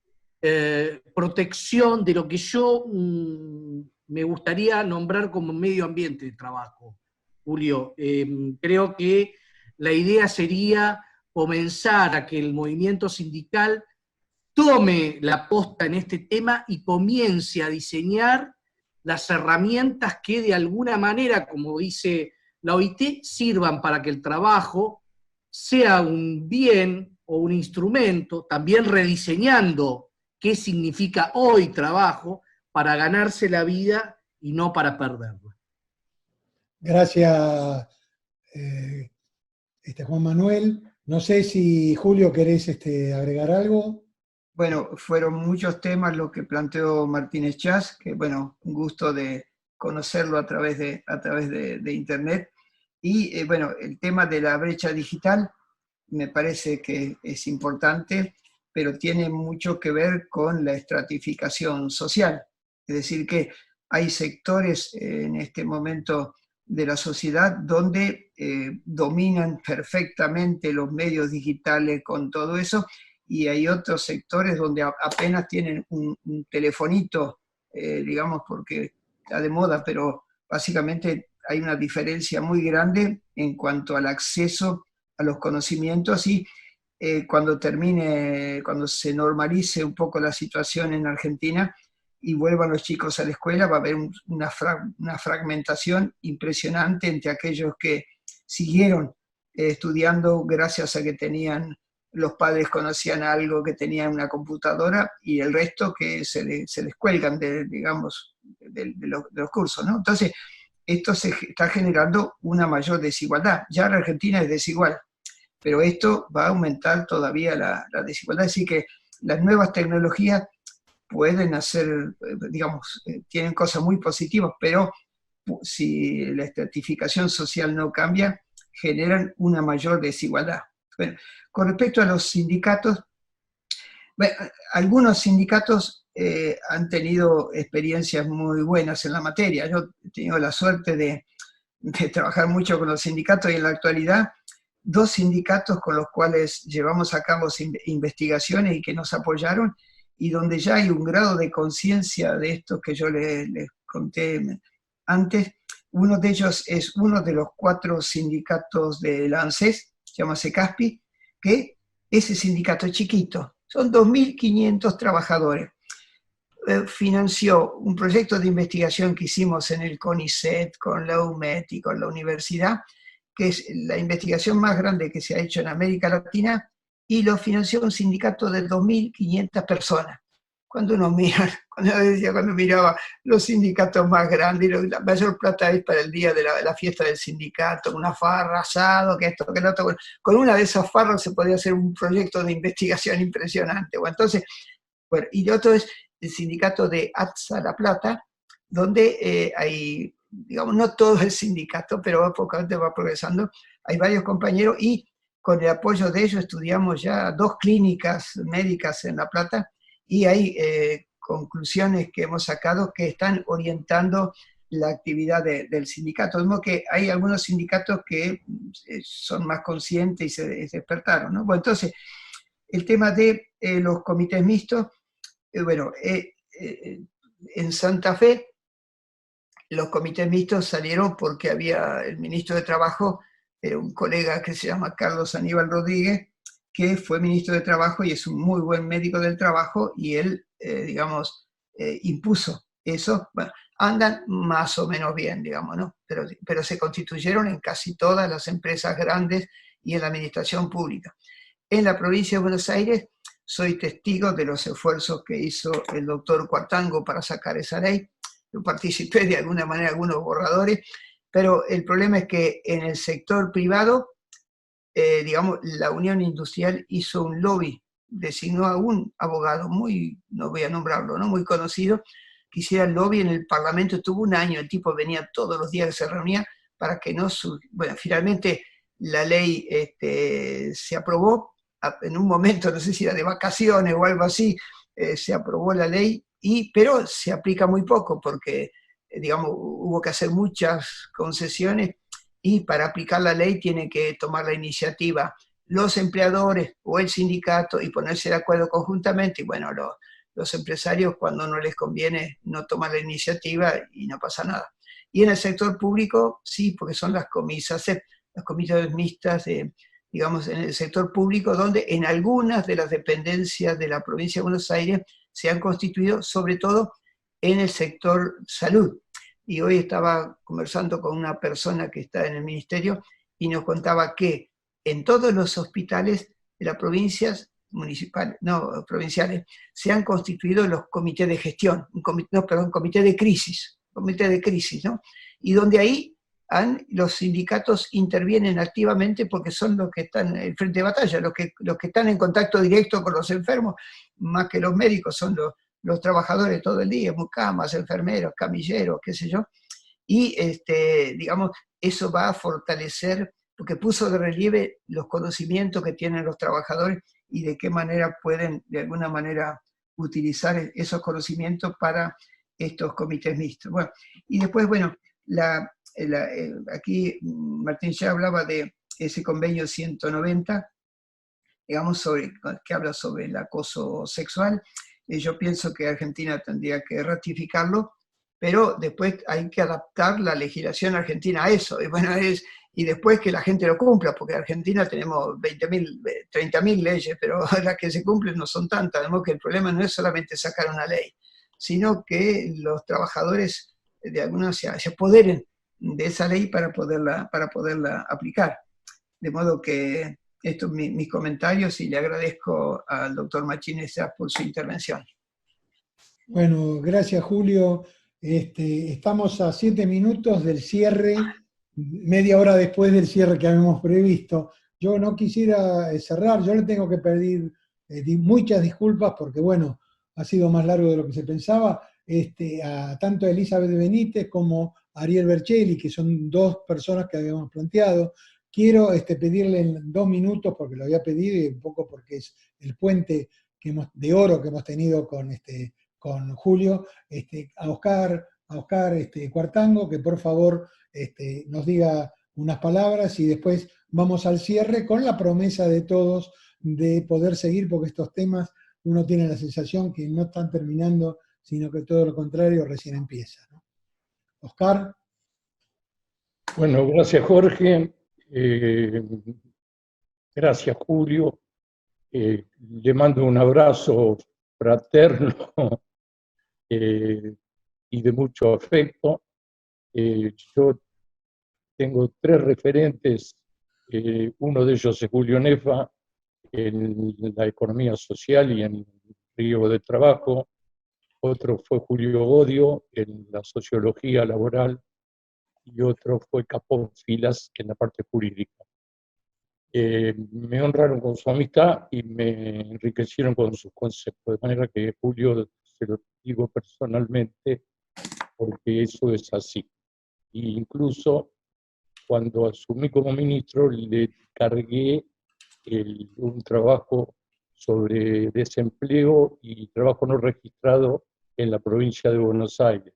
protección de lo que yo me gustaría nombrar como medio ambiente de trabajo, Julio. Creo que la idea sería comenzar a que el movimiento sindical tome la posta en este tema y comience a diseñar las herramientas que de alguna manera, como dice la OIT, sirvan para que el trabajo sea un bien o un instrumento, también rediseñando qué significa hoy trabajo, para ganarse la vida y no para perderla. Gracias, Juan Manuel. No sé si, Julio, querés agregar algo. Bueno, fueron muchos temas los que planteó Martínez Chas, que bueno, un gusto de conocerlo a través de Internet. Y bueno, el tema de la brecha digital me parece que es importante, pero tiene mucho que ver con la estratificación social. Es decir, que hay sectores en este momento de la sociedad donde dominan perfectamente los medios digitales con todo eso, y hay otros sectores donde apenas tienen un telefonito, digamos, porque está de moda, pero básicamente hay una diferencia muy grande en cuanto al acceso a los conocimientos, y cuando se normalice un poco la situación en Argentina y vuelvan los chicos a la escuela, va a haber una fragmentación impresionante entre aquellos que siguieron estudiando gracias a que los padres conocían algo, que tenían una computadora, y el resto que se les cuelgan digamos, de los cursos, ¿no? Entonces, esto se está generando una mayor desigualdad. Ya la Argentina es desigual, pero esto va a aumentar todavía la desigualdad. Así que las nuevas tecnologías pueden hacer, digamos, tienen cosas muy positivas, pero si la estratificación social no cambia, generan una mayor desigualdad. Bueno, con respecto a los sindicatos, bueno, algunos sindicatos han tenido experiencias muy buenas en la materia. Yo he tenido la suerte de trabajar mucho con los sindicatos, y en la actualidad 2 sindicatos con los cuales llevamos a cabo investigaciones y que nos apoyaron, y donde ya hay un grado de conciencia de esto que yo les conté antes. Uno de ellos es uno de los 4 sindicatos de la ANSES, se llama SECASPI, que ese sindicato es chiquito, son 2.500 trabajadores. Financió un proyecto de investigación que hicimos en el CONICET, con la UMED y con la universidad, que es la investigación más grande que se ha hecho en América Latina, y lo financió un sindicato de 2.500 personas. Cuando miraba los sindicatos más grandes, la mayor plata es para el día de la fiesta del sindicato, una farra, asado, que esto, que lo otro. Con una de esas farras se podía hacer un proyecto de investigación impresionante. Bueno, entonces, bueno, y el otro es el sindicato de ATSA La Plata, donde hay, digamos, no todo el sindicato, pero poco a poco va progresando, hay varios compañeros, y con el apoyo de ellos estudiamos ya 2 clínicas médicas en La Plata, y hay conclusiones que hemos sacado que están orientando la actividad del sindicato. De modo que hay algunos sindicatos que son más conscientes y se despertaron, ¿no? Bueno, entonces, el tema de los comités mixtos, bueno, en Santa Fe los comités mixtos salieron porque había el ministro de Trabajo, un colega que se llama Carlos Aníbal Rodríguez, que fue ministro de Trabajo y es un muy buen médico del trabajo, y él, digamos, impuso eso. Bueno, andan más o menos bien, digamos, ¿no? Pero se constituyeron en casi todas las empresas grandes y en la administración pública. En la provincia de Buenos Aires soy testigo de los esfuerzos que hizo el doctor Cuartango para sacar esa ley. Yo participé de alguna manera en algunos borradores, pero el problema es que en el sector privado, digamos, la Unión Industrial hizo un lobby, designó a un abogado muy, no voy a nombrarlo, ¿no?, muy conocido, que hiciera el lobby en el Parlamento. Estuvo un año, el tipo venía todos los días, se reunía para que no... Bueno, finalmente la ley se aprobó, en un momento, no sé si era de vacaciones o algo así, se aprobó la ley, pero se aplica muy poco porque, digamos, hubo que hacer muchas concesiones, y para aplicar la ley tiene que tomar la iniciativa los empleadores o el sindicato y ponerse de acuerdo conjuntamente, y bueno, los empresarios, cuando no les conviene, no toman la iniciativa y no pasa nada. Y en el sector público sí, porque son las comisas mixtas, digamos, en el sector público, donde en algunas de las dependencias de la provincia de Buenos Aires se han constituido, sobre todo en el sector salud. Y hoy estaba conversando con una persona que está en el ministerio y nos contaba que en todos los hospitales de las provincias provinciales se han constituido los comités de gestión, comité de crisis, ¿no? Y donde ahí los sindicatos intervienen activamente porque son los que están en frente de batalla, los que están en contacto directo con los enfermos, más que los médicos, son los trabajadores todo el día, mucamas, enfermeros, camilleros, qué sé yo, y digamos, eso va a fortalecer, porque puso de relieve los conocimientos que tienen los trabajadores y de qué manera pueden, de alguna manera, utilizar esos conocimientos para estos comités mixtos. Bueno, y después, bueno, aquí Martín ya hablaba de ese convenio 190, digamos, que habla sobre el acoso sexual. Yo pienso que Argentina tendría que ratificarlo, pero después hay que adaptar la legislación argentina a eso. Y bueno, y después que la gente lo cumpla, porque en Argentina tenemos 20.000, 30.000 leyes, pero las que se cumplen no son tantas. Además que el problema no es solamente sacar una ley, sino que los trabajadores de algunos se apoderen de esa ley para poderla aplicar. De modo que estos son mis comentarios y le agradezco al doctor Machines por su intervención. Bueno, gracias Julio. Estamos a 7 minutos del cierre, media hora después del cierre que habíamos previsto. Yo no quisiera cerrar, yo le tengo que pedir muchas disculpas porque, bueno, ha sido más largo de lo que se pensaba, a tanto a Elizabeth Benítez como a Ariel Berchelli, que son dos personas que habíamos planteado. Quiero pedirle en 2 minutos, porque lo había pedido y un poco porque es el puente de oro que hemos tenido con Julio, a Oscar Cuartango, que por favor nos diga unas palabras y después vamos al cierre con la promesa de todos de poder seguir, porque estos temas uno tiene la sensación que no están terminando, sino que todo lo contrario recién empieza, ¿no? Oscar. Bueno, gracias Jorge, gracias Julio, le mando un abrazo fraterno y de mucho afecto. Yo tengo 3 referentes, uno de ellos es Julio Nefa en la economía social y en el riesgo de trabajo, otro fue Julio Odio en la sociología laboral y otro fue Capón Filas en la parte jurídica. Me honraron con su amistad y me enriquecieron con sus conceptos, de manera que Julio se lo digo personalmente porque eso es así. E incluso cuando asumí como ministro le cargué un trabajo sobre desempleo y trabajo no registrado en la provincia de Buenos Aires,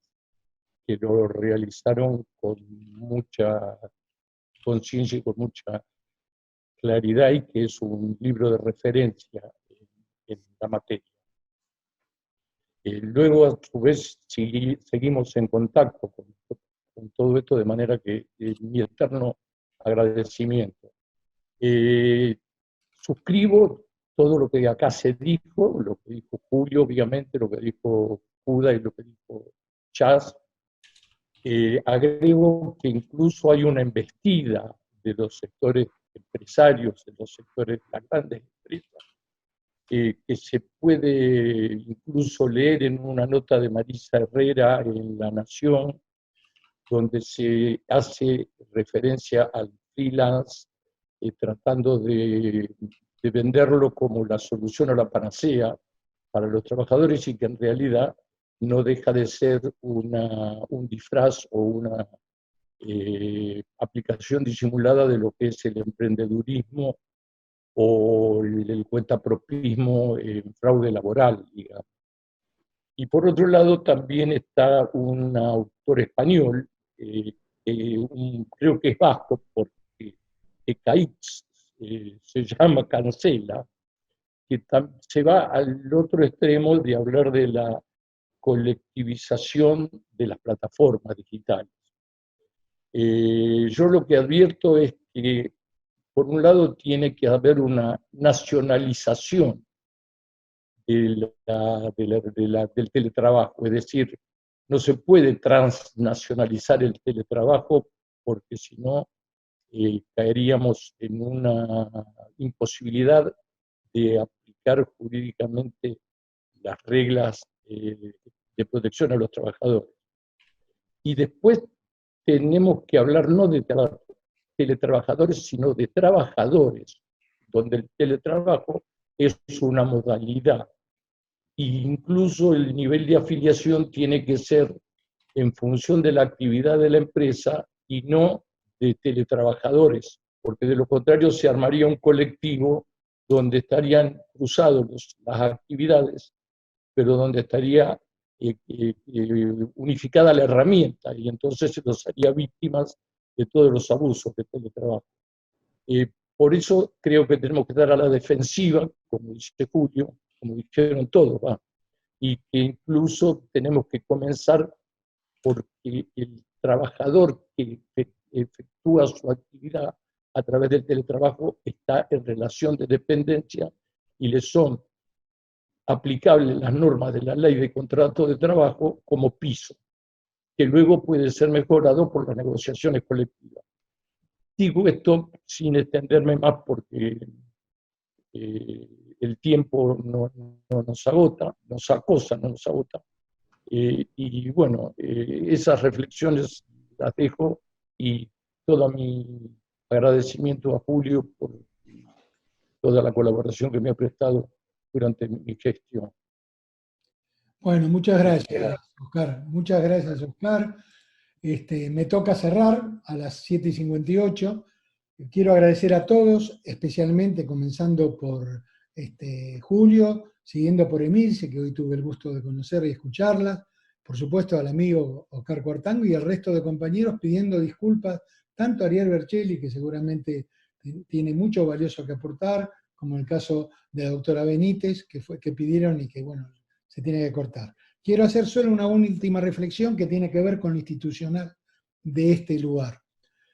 que lo realizaron con mucha conciencia y con mucha claridad y que es un libro de referencia en la materia. Luego, a su vez, seguimos en contacto con todo esto, de manera que mi eterno agradecimiento. Suscribo todo lo que acá se dijo, lo que dijo Julio, obviamente, lo que dijo Juda y lo que dijo Chas. Agrego que incluso hay una embestida de los sectores empresarios, de los sectores de las grandes empresas, que se puede incluso leer en una nota de Marisa Herrera en La Nación, donde se hace referencia al freelance, tratando de venderlo como la solución a la panacea para los trabajadores y que en realidad no deja de ser un disfraz o una aplicación disimulada de lo que es el emprendedurismo o el cuentapropismo en fraude laboral, digamos. Y por otro lado también está un autor español, creo que es vasco, porque Caix se llama Cancela, que se va al otro extremo de hablar de la colectivización de las plataformas digitales. Yo lo que advierto es que, por un lado, tiene que haber una nacionalización del teletrabajo, es decir, no se puede transnacionalizar el teletrabajo porque si no caeríamos en una imposibilidad de aplicar jurídicamente las reglas de protección a los trabajadores. Y después tenemos que hablar no de teletrabajadores, sino de trabajadores, donde el teletrabajo es una modalidad. E incluso el nivel de afiliación tiene que ser en función de la actividad de la empresa y no de teletrabajadores, porque de lo contrario se armaría un colectivo donde estarían cruzados las actividades, pero donde estaría unificada la herramienta, y entonces se los haría víctimas de todos los abusos del teletrabajo. Por eso creo que tenemos que estar a la defensiva, como dice Julio, como dijeron todos, y que incluso tenemos que comenzar porque el trabajador que efectúa su actividad a través del teletrabajo está en relación de dependencia y le son aplicables las normas de la ley de contrato de trabajo como piso, que luego puede ser mejorado por las negociaciones colectivas. Digo esto sin extenderme más porque el tiempo no nos agota, nos acosa, no nos agota. Y bueno, esas reflexiones las dejo y todo mi agradecimiento a Julio por toda la colaboración que me ha prestado durante mi gestión. Bueno, muchas gracias, Oscar. Muchas gracias, Oscar. Me toca cerrar a las 7:58. Quiero agradecer a todos, especialmente comenzando por Julio, siguiendo por Emilce, que hoy tuve el gusto de conocer y escucharla, por supuesto al amigo Oscar Cuartango y al resto de compañeros pidiendo disculpas, tanto a Ariel Bercelli, que seguramente tiene mucho valioso que aportar, como el caso de la doctora Benítez, que pidieron y que, bueno, se tiene que cortar. Quiero hacer solo una última reflexión que tiene que ver con lo institucional de este lugar.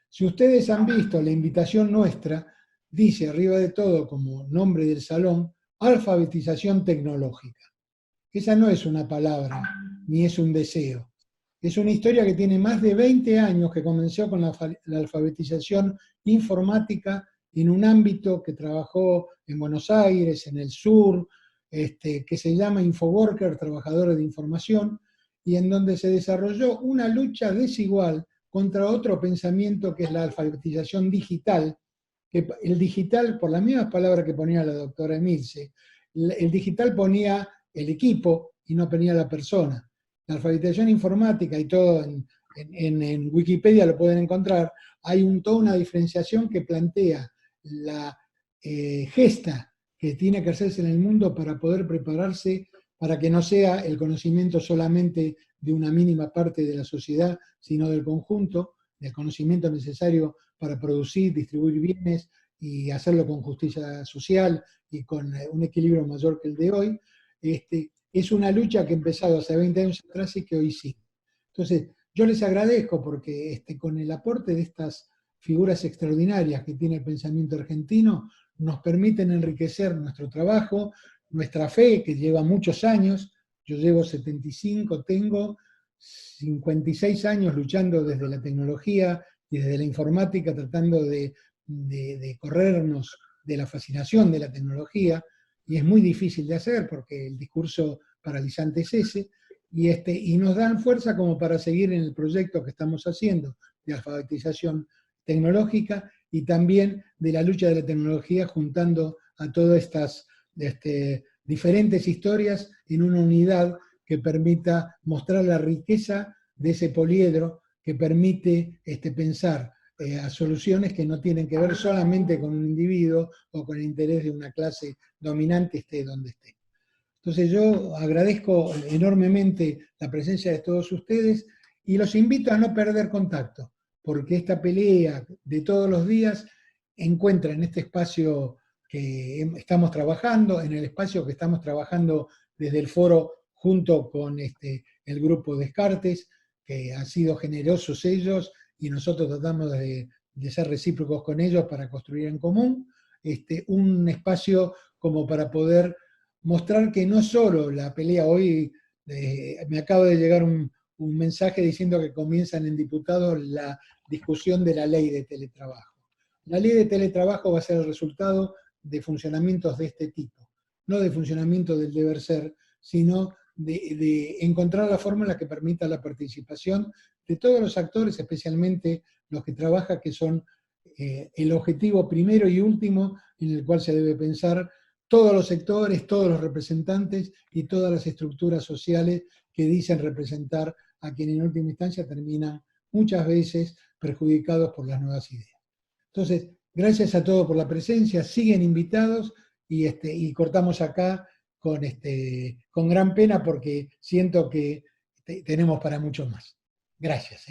Si ustedes han visto la invitación nuestra, dice arriba de todo como nombre del salón, alfabetización tecnológica. Esa no es una palabra, ni es un deseo. Es una historia que tiene más de 20 años, que comenzó con la alfabetización informática en un ámbito que trabajó en Buenos Aires, en el sur, que se llama Infoworker, Trabajadores de Información, y en donde se desarrolló una lucha desigual contra otro pensamiento que es la alfabetización digital, que el digital, por las mismas palabras que ponía la doctora Emilce, el digital ponía el equipo y no ponía la persona. La alfabetización informática, y todo en Wikipedia lo pueden encontrar, hay toda una diferenciación que plantea la gesta que tiene que hacerse en el mundo para poder prepararse para que no sea el conocimiento solamente de una mínima parte de la sociedad, sino del conjunto, del conocimiento necesario para producir, distribuir bienes y hacerlo con justicia social y con un equilibrio mayor que el de hoy. Es una lucha que ha empezado hace 20 años atrás y que hoy sí. Entonces, yo les agradezco porque con el aporte de estas figuras extraordinarias que tiene el pensamiento argentino, nos permiten enriquecer nuestro trabajo, nuestra fe, que lleva muchos años. Yo llevo 75, tengo 56 años luchando desde la tecnología y desde la informática, tratando de corrernos de la fascinación de la tecnología, y es muy difícil de hacer porque el discurso paralizante es ese, y nos dan fuerza como para seguir en el proyecto que estamos haciendo de alfabetización tecnológica y también de la lucha de la tecnología, juntando a todas estas diferentes historias en una unidad que permita mostrar la riqueza de ese poliedro que permite pensar a soluciones que no tienen que ver solamente con un individuo o con el interés de una clase dominante, esté donde esté. Entonces yo agradezco enormemente la presencia de todos ustedes y los invito a no perder contacto, porque esta pelea de todos los días encuentra en este espacio que estamos trabajando, en el espacio que estamos trabajando desde el foro junto con el grupo Descartes, que han sido generosos ellos y nosotros tratamos de ser recíprocos con ellos para construir en común, un espacio como para poder mostrar que no solo la pelea hoy, me acaba de llegar un mensaje diciendo que comienzan en diputados la discusión de la ley de teletrabajo. La ley de teletrabajo va a ser el resultado de funcionamientos de este tipo, no de funcionamiento del deber ser, sino de encontrar la fórmula que permita la participación de todos los actores, especialmente los que trabajan, que son el objetivo primero y último en el cual se debe pensar todos los sectores, todos los representantes y todas las estructuras sociales que dicen representar a quien en última instancia terminan muchas veces perjudicados por las nuevas ideas. Entonces, gracias a todos por la presencia, siguen invitados y cortamos acá con gran pena porque siento que tenemos para mucho más. Gracias.